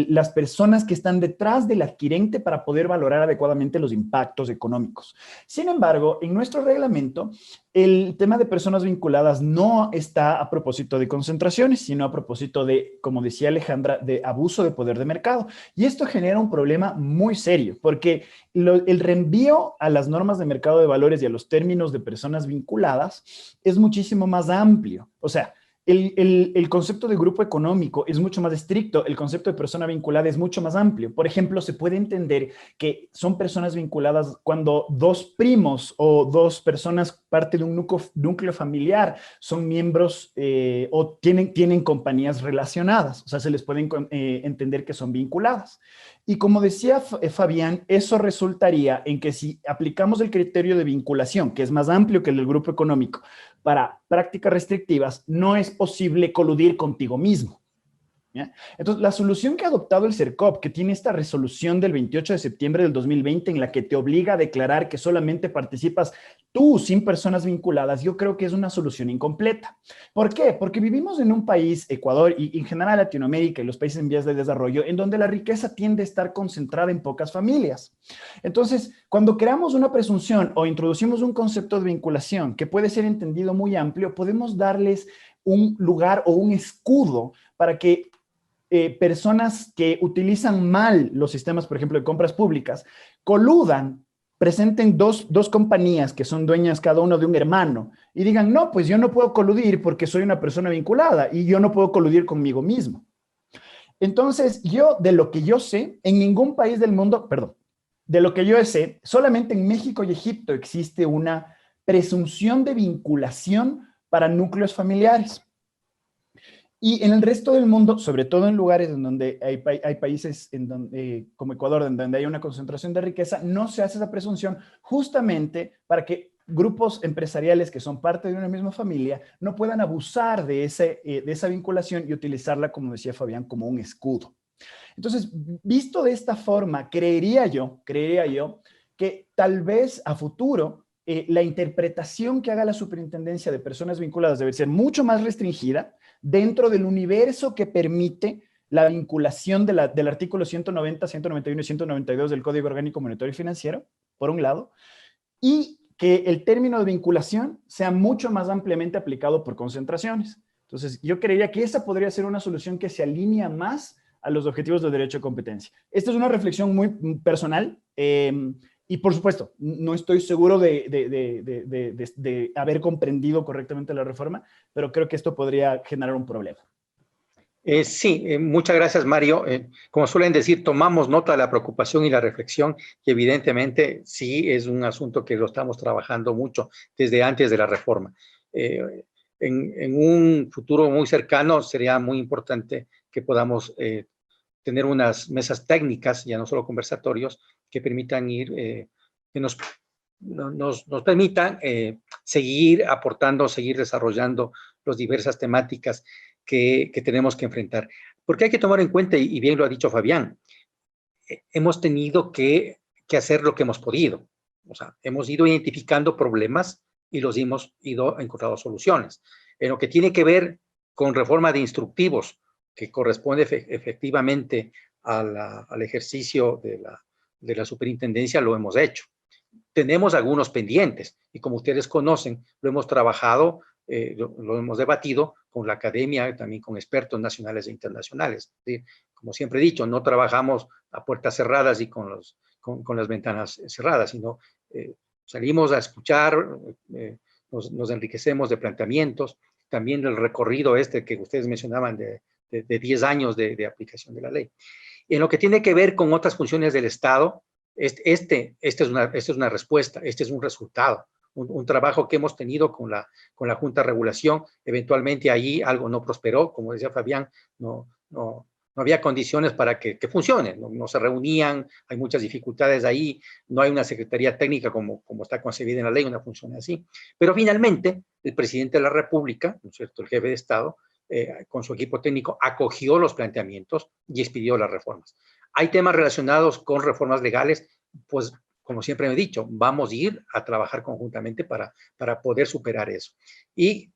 las personas que están detrás del adquirente para poder valorar adecuadamente los impactos económicos. Sin embargo, en nuestro reglamento, el tema de personas vinculadas no está a propósito de concentraciones, sino a propósito de, como decía Alejandra, de abuso de poder de mercado. Y esto genera un problema muy serio, porque el reenvío a las normas de mercado de valores y a los términos de personas vinculadas es muchísimo más amplio. O sea, el concepto de grupo económico es mucho más estricto, el concepto de persona vinculada es mucho más amplio. Por ejemplo, se puede entender que son personas vinculadas cuando dos primos o dos personas parte de un núcleo familiar son miembros o tienen compañías relacionadas, o sea, se les pueden entender que son vinculadas. Y como decía Fabián, eso resultaría en que si aplicamos el criterio de vinculación, que es más amplio que el del grupo económico, para prácticas restrictivas, no es posible coludir contigo mismo. ¿Ya? Entonces, la solución que ha adoptado el CERCOP, que tiene esta resolución del 28 de septiembre del 2020 en la que te obliga a declarar que solamente participas tú sin personas vinculadas, yo creo que es una solución incompleta. ¿Por qué? Porque vivimos en un país, Ecuador y en general Latinoamérica y los países en vías de desarrollo, en donde la riqueza tiende a estar concentrada en pocas familias. Entonces, cuando creamos una presunción o introducimos un concepto de vinculación que puede ser entendido muy amplio, podemos darles un lugar o un escudo para que personas que utilizan mal los sistemas, por ejemplo, de compras públicas, coludan, presenten dos compañías que son dueñas cada uno de un hermano y digan, no, pues yo no puedo coludir porque soy una persona vinculada y yo no puedo coludir conmigo mismo. Entonces, yo, de lo que yo sé, en ningún país del mundo, perdón, de lo que yo sé, solamente en México y Egipto existe una presunción de vinculación para núcleos familiares. Y en el resto del mundo, sobre todo en lugares en donde hay países en donde, como Ecuador, en donde hay una concentración de riqueza, no se hace esa presunción justamente para que grupos empresariales que son parte de una misma familia no puedan abusar de esa vinculación y utilizarla, como decía Fabián, como un escudo. Entonces, visto de esta forma, creería yo que tal vez a futuro la interpretación que haga la superintendencia de personas vinculadas debe ser mucho más restringida dentro del universo que permite la vinculación del artículo 190, 191 y 192 del Código Orgánico Monetario y Financiero, por un lado, y que el término de vinculación sea mucho más ampliamente aplicado por concentraciones. Entonces, yo creería que esa podría ser una solución que se alinea más a los objetivos del derecho de competencia. Esta es una reflexión muy personal y, por supuesto, no estoy seguro de haber comprendido correctamente la reforma, pero creo que esto podría generar un problema. Sí, muchas gracias, Mario. Como suelen decir, tomamos nota de la preocupación y la reflexión, y evidentemente sí es un asunto que lo estamos trabajando mucho desde antes de la reforma. En un futuro muy cercano sería muy importante que podamos tener unas mesas técnicas, ya no solo conversatorios, que permitan que nos permitan seguir aportando, seguir desarrollando las diversas temáticas que tenemos que enfrentar. Porque hay que tomar en cuenta, y bien lo ha dicho Fabián, hemos tenido que hacer lo que hemos podido. O sea, hemos ido identificando problemas y los hemos ido encontrando soluciones. En lo que tiene que ver con reforma de instructivos, que corresponde efectivamente al ejercicio de la superintendencia, lo hemos hecho. Tenemos algunos pendientes y como ustedes conocen, lo hemos trabajado, lo hemos debatido con la academia, también con expertos nacionales e internacionales. ¿Sí? Como siempre he dicho, no trabajamos a puertas cerradas y con las ventanas cerradas, sino salimos a escuchar, nos enriquecemos de planteamientos, también del recorrido que ustedes mencionaban de 10 años de aplicación de la ley. Y en lo que tiene que ver con otras funciones del Estado, esta es una respuesta, este es un resultado, un trabajo que hemos tenido con la Junta de Regulación. Eventualmente ahí algo no prosperó, como decía Fabián, no había condiciones para que funcione, no se reunían, hay muchas dificultades ahí, no hay una secretaría técnica como está concebida en la ley, una función así. Pero finalmente, el presidente de la República, ¿no es cierto?, el jefe de Estado, con su equipo técnico, acogió los planteamientos y expidió las reformas. Hay temas relacionados con reformas legales, pues como siempre me he dicho, vamos a ir a trabajar conjuntamente para poder superar eso. Y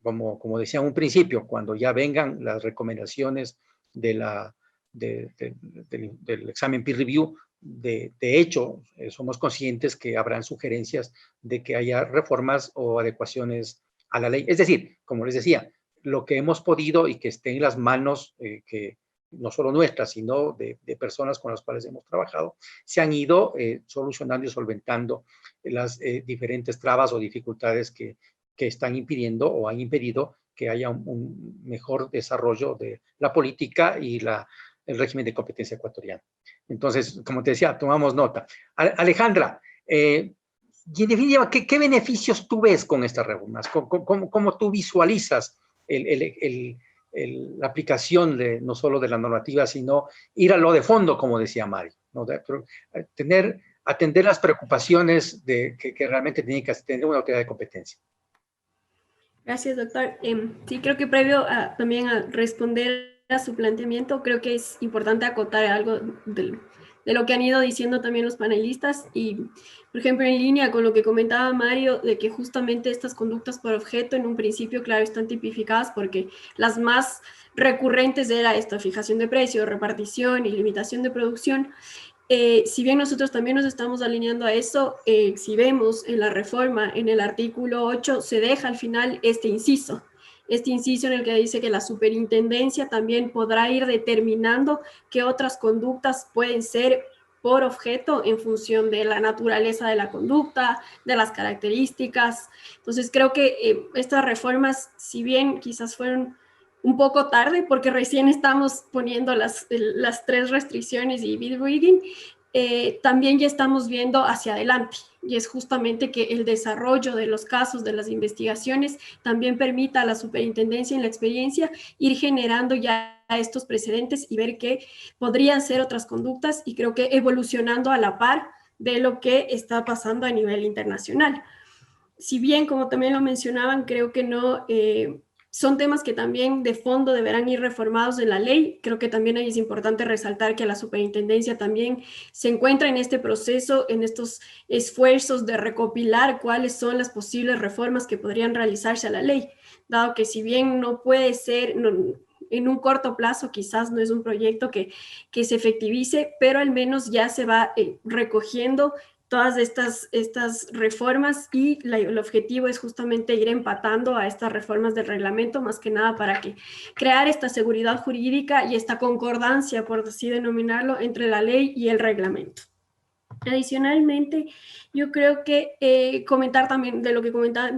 como decía en un principio, cuando ya vengan las recomendaciones de la del examen peer review. De hecho, somos conscientes que habrán sugerencias de que haya reformas o adecuaciones a la ley. Es decir, como les decía, lo que hemos podido y que esté en las manos, que no solo nuestras, sino de personas con las cuales hemos trabajado, se han ido solucionando y solventando las diferentes trabas o dificultades que están impidiendo o han impedido que haya un mejor desarrollo de la política y el régimen de competencia ecuatoriano. Entonces, como te decía, tomamos nota. Alejandra, y en definitiva, ¿qué beneficios tú ves con estas reformas? ¿Cómo tú visualizas la aplicación no solo de la normativa, sino ir a lo de fondo, como decía Mario, ¿no? Atender las preocupaciones que realmente tiene que tener una autoridad de competencia? Gracias, doctor. Sí, creo que previo también a responder a su planteamiento, creo que es importante acotar algo de lo que han ido diciendo también los panelistas y, por ejemplo, en línea con lo que comentaba Mario, de que justamente estas conductas por objeto en un principio, claro, están tipificadas porque las más recurrentes era esta fijación de precio, repartición y limitación de producción. Si bien nosotros también nos estamos alineando a eso, si vemos en la reforma, en el artículo 8, se deja al final este inciso en el que dice que la superintendencia también podrá ir determinando qué otras conductas pueden ser por objeto en función de la naturaleza de la conducta, de las características. Entonces creo que estas reformas, si bien quizás fueron un poco tarde porque recién estamos poniendo las 3 restricciones y bid rigging, también ya estamos viendo hacia adelante y es justamente que el desarrollo de los casos, de las investigaciones, también permita a la superintendencia en la experiencia ir generando ya estos precedentes y ver qué podrían ser otras conductas y creo que evolucionando a la par de lo que está pasando a nivel internacional. Si bien, como también lo mencionaban, creo que no... son temas que también de fondo deberán ir reformados en la ley. Creo que también ahí es importante resaltar que la superintendencia también se encuentra en este proceso, en estos esfuerzos de recopilar cuáles son las posibles reformas que podrían realizarse a la ley, dado que si bien no puede ser... en un corto plazo quizás no es un proyecto que se efectivice, pero al menos ya se va recogiendo todas estas reformas y el objetivo es justamente ir empatando a estas reformas del reglamento, más que nada para crear esta seguridad jurídica y esta concordancia, por así denominarlo, entre la ley y el reglamento. Adicionalmente, yo creo que comentar también de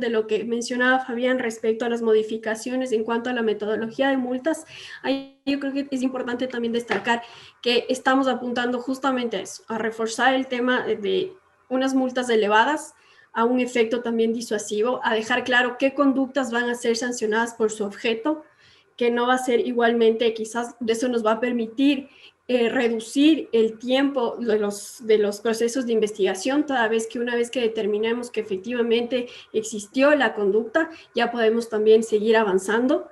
lo que mencionaba Fabián respecto a las modificaciones en cuanto a la metodología de multas, ahí yo creo que es importante también destacar que estamos apuntando justamente a eso, a reforzar el tema de unas multas elevadas, a un efecto también disuasivo, a dejar claro qué conductas van a ser sancionadas por su objeto, que no va a ser igualmente, quizás eso nos va a permitir reducir el tiempo de los procesos de investigación, toda vez que una vez que determinemos que efectivamente existió la conducta, ya podemos también seguir avanzando.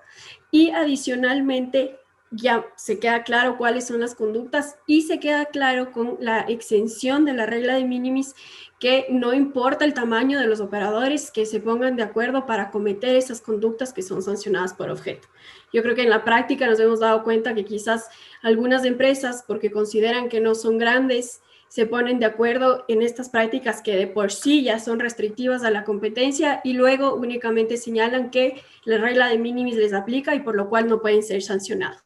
Y adicionalmente, ya se queda claro cuáles son las conductas y se queda claro con la exención de la regla de minimis que no importa el tamaño de los operadores que se pongan de acuerdo para cometer esas conductas que son sancionadas por objeto. Yo creo que en la práctica nos hemos dado cuenta que quizás algunas empresas, porque consideran que no son grandes, se ponen de acuerdo en estas prácticas que de por sí ya son restrictivas a la competencia y luego únicamente señalan que la regla de minimis les aplica y por lo cual no pueden ser sancionados.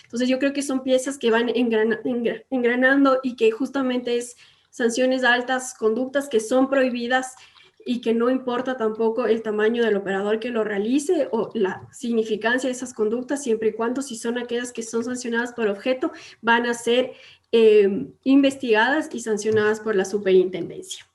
Entonces yo creo que son piezas que van engranando y que justamente es sanciones altas, conductas que son prohibidas y que no importa tampoco el tamaño del operador que lo realice o la significancia de esas conductas, siempre y cuando si son aquellas que son sancionadas por objeto, van a ser investigadas y sancionadas por la superintendencia.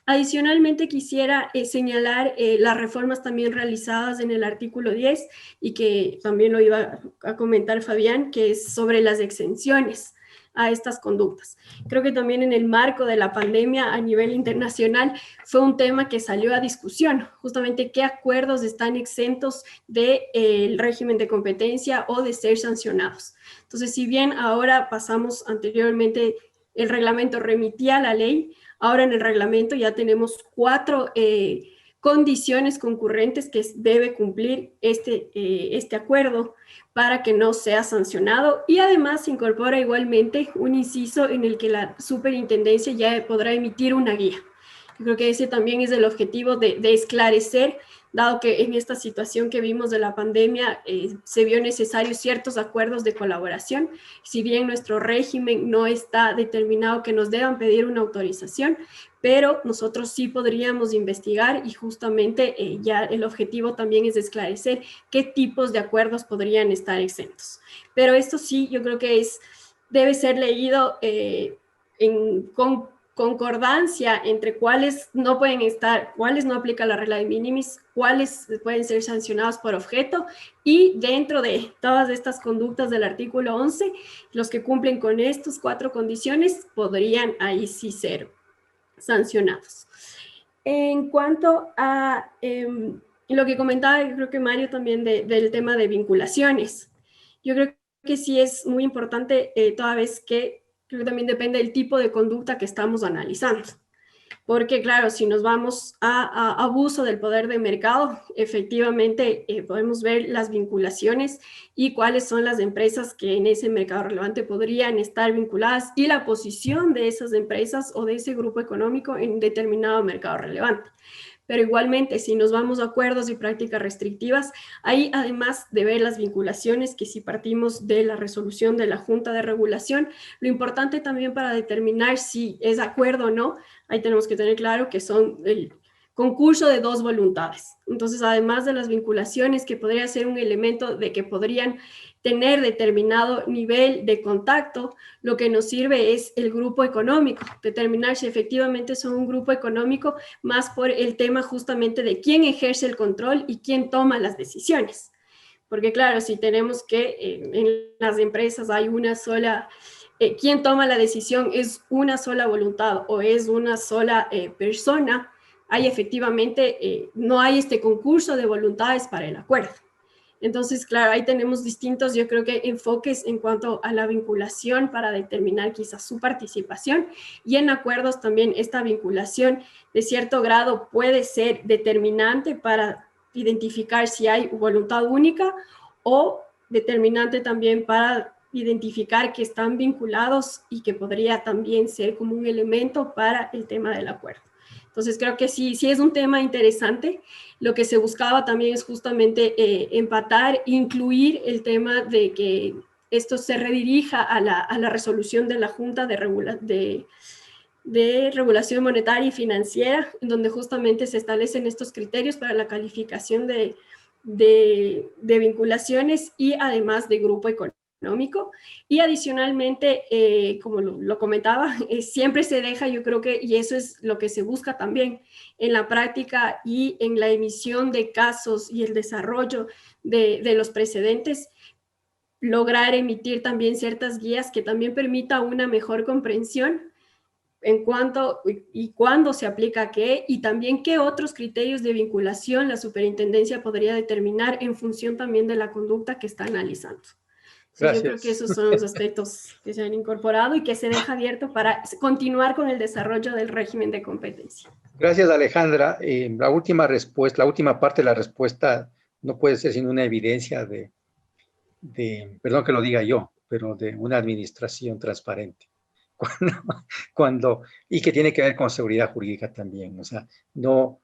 Adicionalmente, quisiera señalar las reformas también realizadas en el artículo 10 y que también lo iba a comentar Fabián, que es sobre las exenciones a estas conductas. Creo que también en el marco de la pandemia a nivel internacional fue un tema que salió a discusión, justamente qué acuerdos están exentos del régimen de competencia o de ser sancionados. Entonces, si bien ahora pasamos anteriormente, el reglamento remitía a la ley, ahora en el reglamento ya tenemos 4 condiciones concurrentes que debe cumplir este acuerdo para que no sea sancionado, y además se incorpora igualmente un inciso en el que la superintendencia ya podrá emitir una guía. Yo creo que ese también es el objetivo de esclarecer, dado que en esta situación que vimos de la pandemia se vio necesario ciertos acuerdos de colaboración. Si bien nuestro régimen no está determinado que nos deban pedir una autorización, pero nosotros sí podríamos investigar, y justamente ya el objetivo también es esclarecer qué tipos de acuerdos podrían estar exentos. Pero esto sí, yo creo que debe ser leído con concordancia entre cuáles no pueden estar, cuáles no aplica la regla de minimis, cuáles pueden ser sancionados por objeto, y dentro de todas estas conductas del artículo 11, los que cumplen con estas 4 condiciones podrían ahí sí ser sancionados. En cuanto a lo que comentaba, yo creo que Mario también del tema de vinculaciones, yo creo que sí es muy importante, toda vez que creo que también depende del tipo de conducta que estamos analizando. Porque claro, si nos vamos a abuso del poder de mercado, efectivamente podemos ver las vinculaciones y cuáles son las empresas que en ese mercado relevante podrían estar vinculadas, y la posición de esas empresas o de ese grupo económico en determinado mercado relevante. Pero igualmente, si nos vamos a acuerdos y prácticas restrictivas, ahí además de ver las vinculaciones, que si partimos de la resolución de la Junta de Regulación, lo importante también para determinar si es acuerdo o no, ahí tenemos que tener claro que son el concurso de 2 voluntades. Entonces, además de las vinculaciones, que podría ser un elemento de que podrían tener determinado nivel de contacto, lo que nos sirve es el grupo económico, determinar si efectivamente son un grupo económico, más por el tema justamente de quién ejerce el control y quién toma las decisiones. Porque claro, si tenemos que en las empresas hay una sola, quien toma la decisión es una sola voluntad o es una sola persona, hay efectivamente, no hay este concurso de voluntades para el acuerdo. Entonces, claro, ahí tenemos distintos, yo creo que enfoques en cuanto a la vinculación para determinar quizás su participación, y en acuerdos también esta vinculación de cierto grado puede ser determinante para identificar si hay voluntad única, o determinante también para identificar que están vinculados y que podría también ser como un elemento para el tema del acuerdo. Entonces, creo que sí es un tema interesante. Lo que se buscaba también es justamente empatar, incluir el tema de que esto se redirija a la resolución de la Junta de Regulación Monetaria y Financiera, en donde justamente se establecen estos criterios para la calificación de vinculaciones y además de grupo económico. Y adicionalmente, como lo comentaba, siempre se deja, yo creo que, y eso es lo que se busca también en la práctica y en la emisión de casos y el desarrollo de los precedentes, lograr emitir también ciertas guías que también permita una mejor comprensión en cuanto y cuándo se aplica qué, y también qué otros criterios de vinculación la superintendencia podría determinar en función también de la conducta que está analizando. Yo creo que esos son los aspectos que se han incorporado y que se deja abierto para continuar con el desarrollo del régimen de competencia. Gracias, Alejandra. La última parte de la respuesta no puede ser sin una evidencia perdón que lo diga yo, pero de una administración transparente. Y que tiene que ver con seguridad jurídica también. O sea, no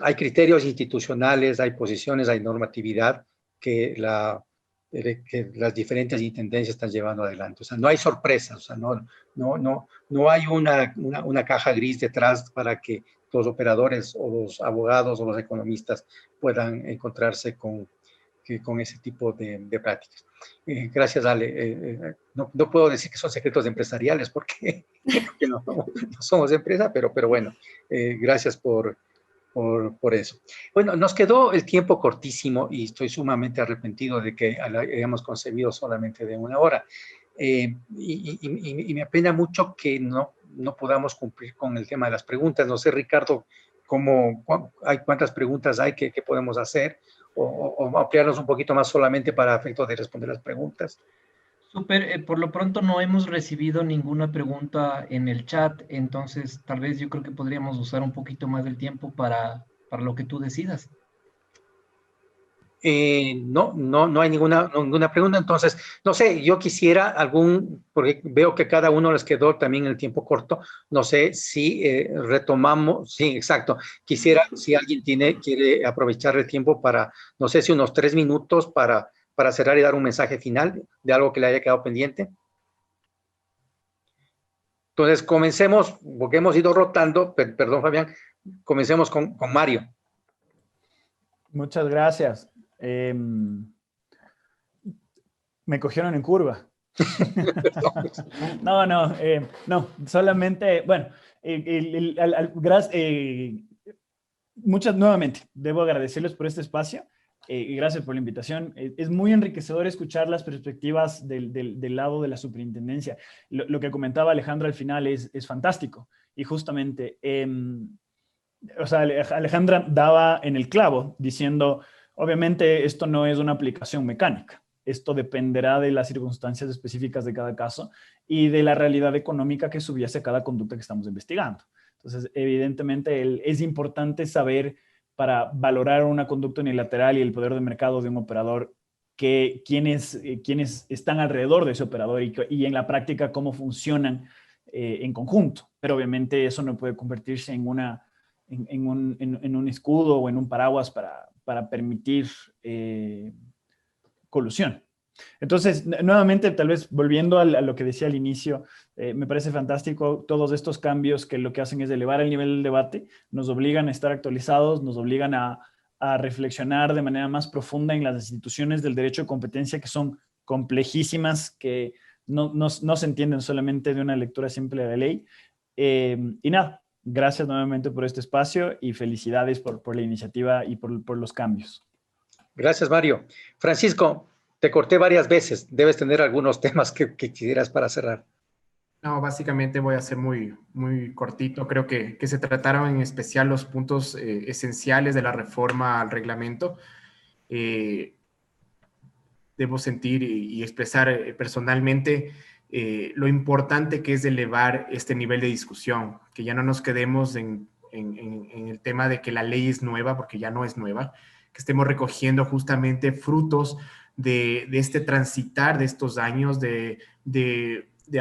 hay criterios institucionales, hay posiciones, hay normatividad que las diferentes intendencias están llevando adelante. O sea, no hay sorpresas, o sea, no hay una caja gris detrás para que los operadores o los abogados o los economistas puedan encontrarse con ese tipo de prácticas. Gracias, Ale. No puedo decir que son secretos empresariales porque no somos empresa, pero bueno, gracias por eso. Bueno, nos quedó el tiempo cortísimo y estoy sumamente arrepentido de que hayamos concebido solamente de 1 hora. Y me apena mucho que no podamos cumplir con el tema de las preguntas. No sé, Ricardo, cuántas preguntas hay que podemos hacer, o ampliarnos un poquito más solamente para efecto de responder las preguntas. Súper, por lo pronto no hemos recibido ninguna pregunta en el chat, entonces tal vez yo creo que podríamos usar un poquito más del tiempo para para lo que tú decidas. No hay ninguna pregunta. Entonces, no sé, yo quisiera porque veo que cada uno les quedó también el tiempo corto. No sé si retomamos. Sí, exacto. Quisiera, si alguien quiere aprovechar el tiempo para, no sé si unos 3 minutos para cerrar y dar un mensaje final de algo que le haya quedado pendiente. Entonces, comencemos, porque hemos ido rotando. Perdón, Fabián. Comencemos con Mario. Muchas gracias. Me cogieron en curva. No, solamente, bueno, nuevamente, debo agradecerles por este espacio y gracias por la invitación. Es muy enriquecedor escuchar las perspectivas del lado de la superintendencia. Lo que comentaba Alejandra al final es fantástico y justamente, o sea, Alejandra daba en el clavo diciendo, obviamente esto no es una aplicación mecánica. Esto dependerá de las circunstancias específicas de cada caso y de la realidad económica que subyace cada conducta que estamos investigando. Entonces, evidentemente, es importante saber para valorar una conducta unilateral y el poder de mercado de un operador quiénes están alrededor de ese operador y en la práctica cómo funcionan en conjunto. Pero obviamente eso no puede convertirse en un escudo o en un paraguas para permitir colusión. Entonces, nuevamente, tal vez volviendo a lo que decía al inicio, me parece fantástico todos estos cambios que lo que hacen es elevar el nivel del debate, nos obligan a estar actualizados, nos obligan a reflexionar de manera más profunda en las instituciones del derecho de competencia que son complejísimas, que no se entienden solamente de una lectura simple de la ley. Y nada, gracias nuevamente por este espacio y felicidades por la iniciativa y por los cambios. Gracias, Mario. Francisco, te corté varias veces. Debes tener algunos temas que quisieras para cerrar. No, básicamente voy a ser muy, muy cortito. Creo que se trataron en especial los puntos esenciales de la reforma al reglamento. Debo sentir y expresar personalmente lo importante que es elevar este nivel de discusión, que ya no nos quedemos en el tema de que la ley es nueva, porque ya no es nueva, que estemos recogiendo justamente frutos de este transitar de estos años, de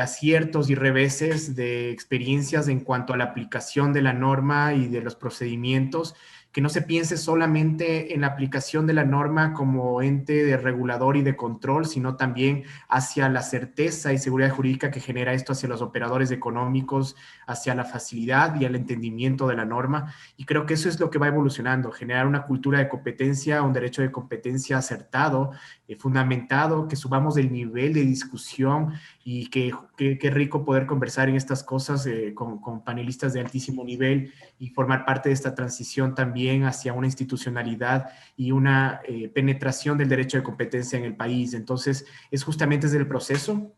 aciertos y reveses, de experiencias en cuanto a la aplicación de la norma y de los procedimientos, que no se piense solamente en la aplicación de la norma como ente de regulador y de control, sino también hacia la certeza y seguridad jurídica que genera esto hacia los operadores económicos, hacia la facilidad y el entendimiento de la norma. Y creo que eso es lo que va evolucionando, generar una cultura de competencia, un derecho de competencia acertado, fundamentado, que subamos el nivel de discusión y qué rico poder conversar en estas cosas con panelistas de altísimo nivel y formar parte de esta transición también hacia una institucionalidad y una penetración del derecho de competencia en el país. Entonces, es justamente desde el proceso.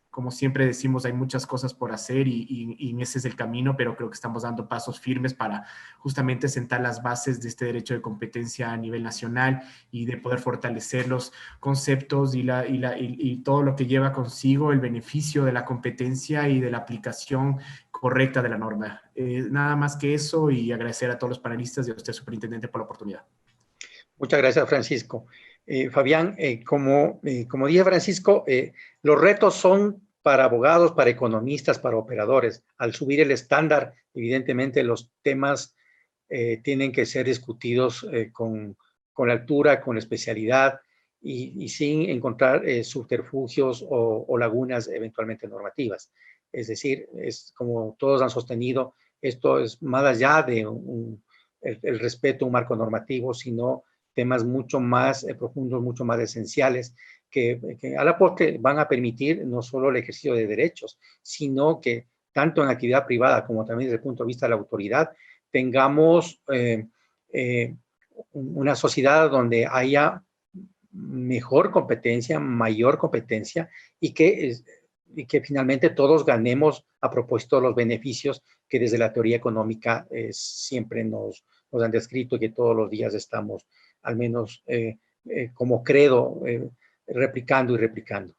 Como siempre decimos, hay muchas cosas por hacer y ese es el camino, pero creo que estamos dando pasos firmes para justamente sentar las bases de este derecho de competencia a nivel nacional y de poder fortalecer los conceptos y todo lo que lleva consigo el beneficio de la competencia y de la aplicación correcta de la norma. Nada más que eso y agradecer a todos los panelistas y a usted, superintendente, por la oportunidad. Muchas gracias, Francisco. Fabián, como dije, Francisco, los retos son para abogados, para economistas, para operadores. Al subir el estándar, evidentemente los temas tienen que ser discutidos con la altura, con la especialidad y sin encontrar subterfugios o lagunas eventualmente normativas. Es decir, es como todos han sostenido, esto es más allá de el respeto a un marco normativo, sino temas mucho más profundos, mucho más esenciales, que a la postre van a permitir no solo el ejercicio de derechos, sino que tanto en actividad privada como también desde el punto de vista de la autoridad, tengamos una sociedad donde haya mejor competencia, mayor competencia y que finalmente todos ganemos a propósito de los beneficios que desde la teoría económica siempre nos han descrito y que todos los días estamos al menos como credo replicando y replicando.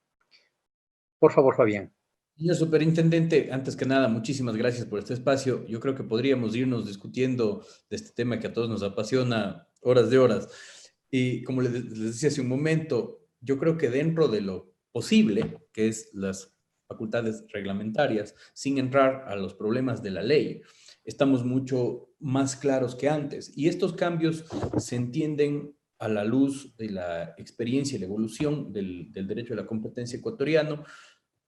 Por favor, Fabián. Señor superintendente, antes que nada, muchísimas gracias por este espacio. Yo creo que podríamos irnos discutiendo de este tema que a todos nos apasiona horas de horas. Y como les decía hace un momento, yo creo que dentro de lo posible, que es las facultades reglamentarias, sin entrar a los problemas de la ley, estamos mucho más claros que antes. Y estos cambios se entienden a la luz de la experiencia y la evolución del derecho de la competencia ecuatoriano,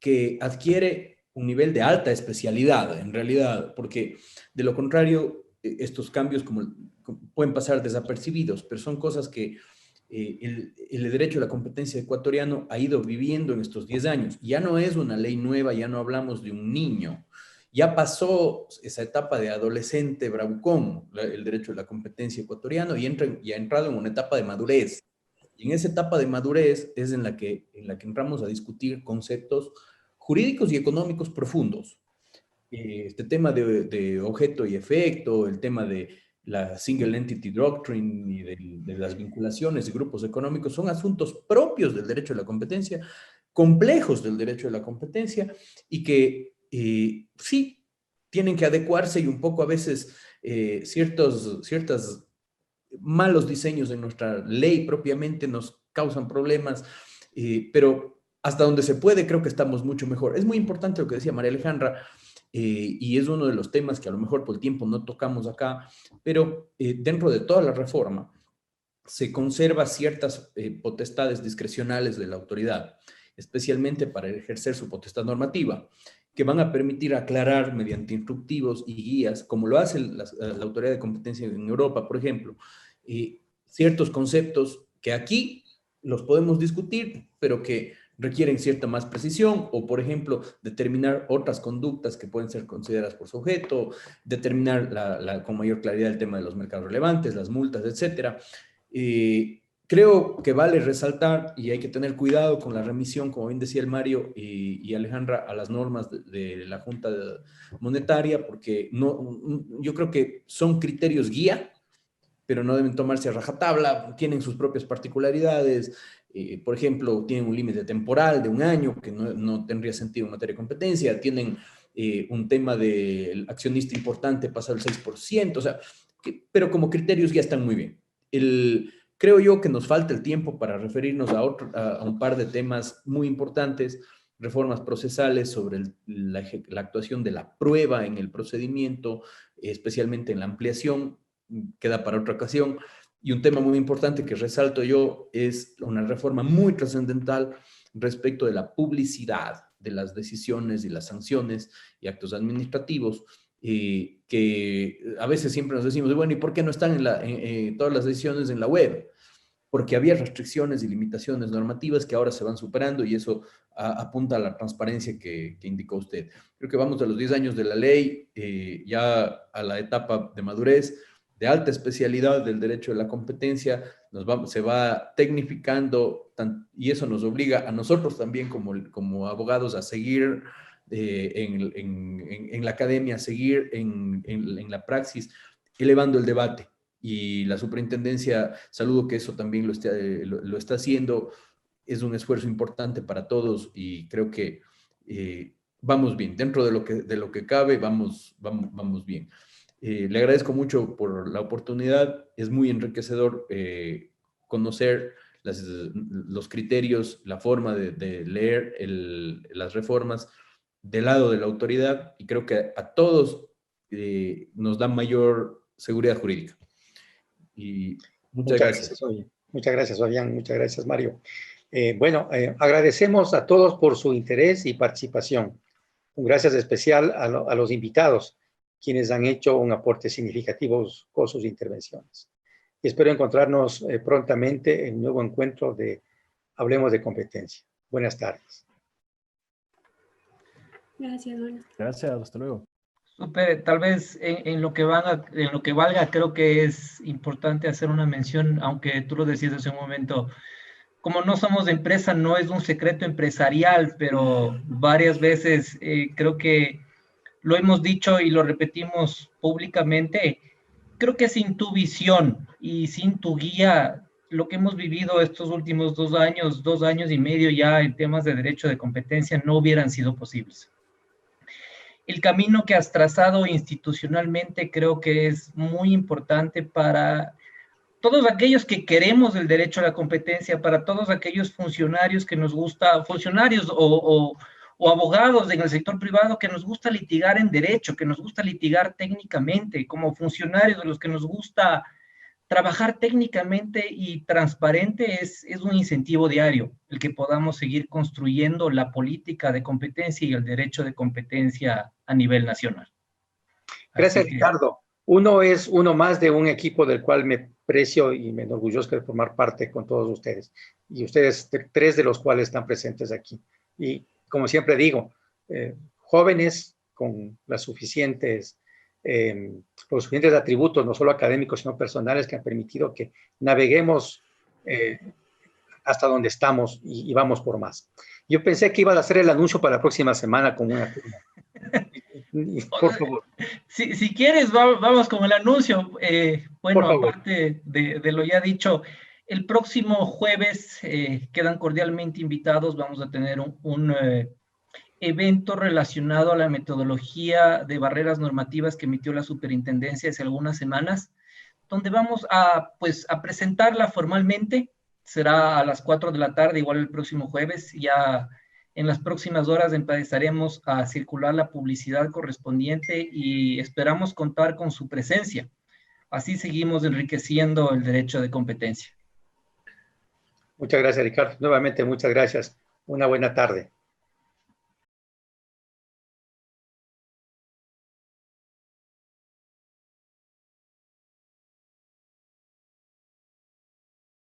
que adquiere un nivel de alta especialidad, en realidad, porque de lo contrario, estos cambios pueden pasar desapercibidos, pero son cosas que el derecho a la competencia ecuatoriano ha ido viviendo en estos 10 años. Ya no es una ley nueva, ya no hablamos de un niño, ya pasó esa etapa de adolescente bravucón, el derecho a la competencia ecuatoriano, y ha entrado en una etapa de madurez. Y en esa etapa de madurez es en la que entramos a discutir conceptos jurídicos y económicos profundos. Este tema de objeto y efecto, el tema de la Single Entity Doctrine y de las vinculaciones de grupos económicos son asuntos propios del derecho de la competencia, complejos del derecho de la competencia y que sí tienen que adecuarse y un poco a veces ciertos malos diseños de nuestra ley propiamente nos causan problemas, pero hasta donde se puede creo que estamos mucho mejor. Es muy importante lo que decía María Alejandra, y es uno de los temas que a lo mejor por el tiempo no tocamos acá, pero dentro de toda la reforma se conserva ciertas potestades discrecionales de la autoridad, especialmente para ejercer su potestad normativa, que van a permitir aclarar mediante instructivos y guías, como lo hace la autoridad de competencia en Europa, por ejemplo, ciertos conceptos que aquí los podemos discutir, pero que requieren cierta más precisión, o por ejemplo, determinar otras conductas que pueden ser consideradas por su objeto, determinar con mayor claridad el tema de los mercados relevantes, las multas, etcétera. Creo que vale resaltar y hay que tener cuidado con la remisión, como bien decía el Mario y Alejandra, a las normas de la Junta Monetaria, porque yo creo que son criterios guía, pero no deben tomarse a rajatabla, tienen sus propias particularidades. Por ejemplo, tienen un límite temporal de 1 año, que no tendría sentido en materia de competencia, tienen un tema del accionista importante pasar el 6%, o sea, pero como criterios ya están muy bien. Creo yo que nos falta el tiempo para referirnos a un par de temas muy importantes, reformas procesales sobre la actuación de la prueba en el procedimiento, especialmente en la ampliación, queda para otra ocasión. Y un tema muy importante que resalto yo es una reforma muy trascendental respecto de la publicidad de las decisiones y las sanciones y actos administrativos, que a veces siempre nos decimos, bueno, ¿y por qué no están todas las decisiones en la web? Porque había restricciones y limitaciones normativas que ahora se van superando y eso apunta a la transparencia que indicó usted. Creo que vamos a los 10 años de la ley, ya a la etapa de madurez, de alta especialidad del derecho de la competencia, se va tecnificando y eso nos obliga a nosotros también como abogados a seguir en la academia, a seguir en la praxis, elevando el debate. Y la superintendencia, saludo que eso también lo está haciendo, es un esfuerzo importante para todos y creo que vamos bien, dentro de lo que cabe, vamos bien. Le agradezco mucho por la oportunidad, es muy enriquecedor conocer los criterios, la forma de leer las reformas del lado de la autoridad y creo que a todos nos da mayor seguridad jurídica. Y muchas gracias. Muchas gracias, Fabián. Muchas gracias, Mario. Agradecemos a todos por su interés y participación. Un gracias especial a los invitados, quienes han hecho un aporte significativo con sus intervenciones. Y espero encontrarnos prontamente en un nuevo encuentro de Hablemos de Competencia. Buenas tardes. Gracias, Luis. Gracias, hasta luego. Super, tal vez en lo que valga, creo que es importante hacer una mención, aunque tú lo decías hace un momento, como no somos de empresa, no es un secreto empresarial, pero varias veces creo que lo hemos dicho y lo repetimos públicamente, creo que sin tu visión y sin tu guía, lo que hemos vivido estos últimos 2 años y medio ya en temas de derecho de competencia no hubieran sido posibles. el camino que has trazado institucionalmente creo que es muy importante para todos aquellos que queremos el derecho a la competencia, para todos aquellos funcionarios que nos gusta, funcionarios o abogados en el sector privado que nos gusta litigar en derecho, que nos gusta litigar técnicamente, como funcionarios de los que nos gusta trabajar técnicamente y transparente, es un incentivo diario el que podamos seguir construyendo la política de competencia y el derecho de competencia a nivel nacional. Gracias, Ricardo. Uno es uno más de un equipo del cual me precio y me enorgullezco de formar parte con todos ustedes. Y ustedes, tres de los cuales están presentes aquí. Y como siempre digo, jóvenes con los suficientes atributos, no solo académicos, sino personales, que han permitido que naveguemos hasta donde estamos y vamos por más. Yo pensé que iba a hacer el anuncio para la próxima semana con una turma. Por favor. Si quieres, vamos con el anuncio. Bueno, aparte de lo ya dicho, el próximo jueves quedan cordialmente invitados. Vamos a tener un evento relacionado a la metodología de barreras normativas que emitió la superintendencia hace algunas semanas, donde vamos a presentarla formalmente. Será a las 4 de la tarde, igual el próximo jueves. Ya en las próximas horas empezaremos a circular la publicidad correspondiente y esperamos contar con su presencia. Así seguimos enriqueciendo el derecho de competencia. Muchas gracias, Ricardo. Nuevamente, muchas gracias. Una buena tarde.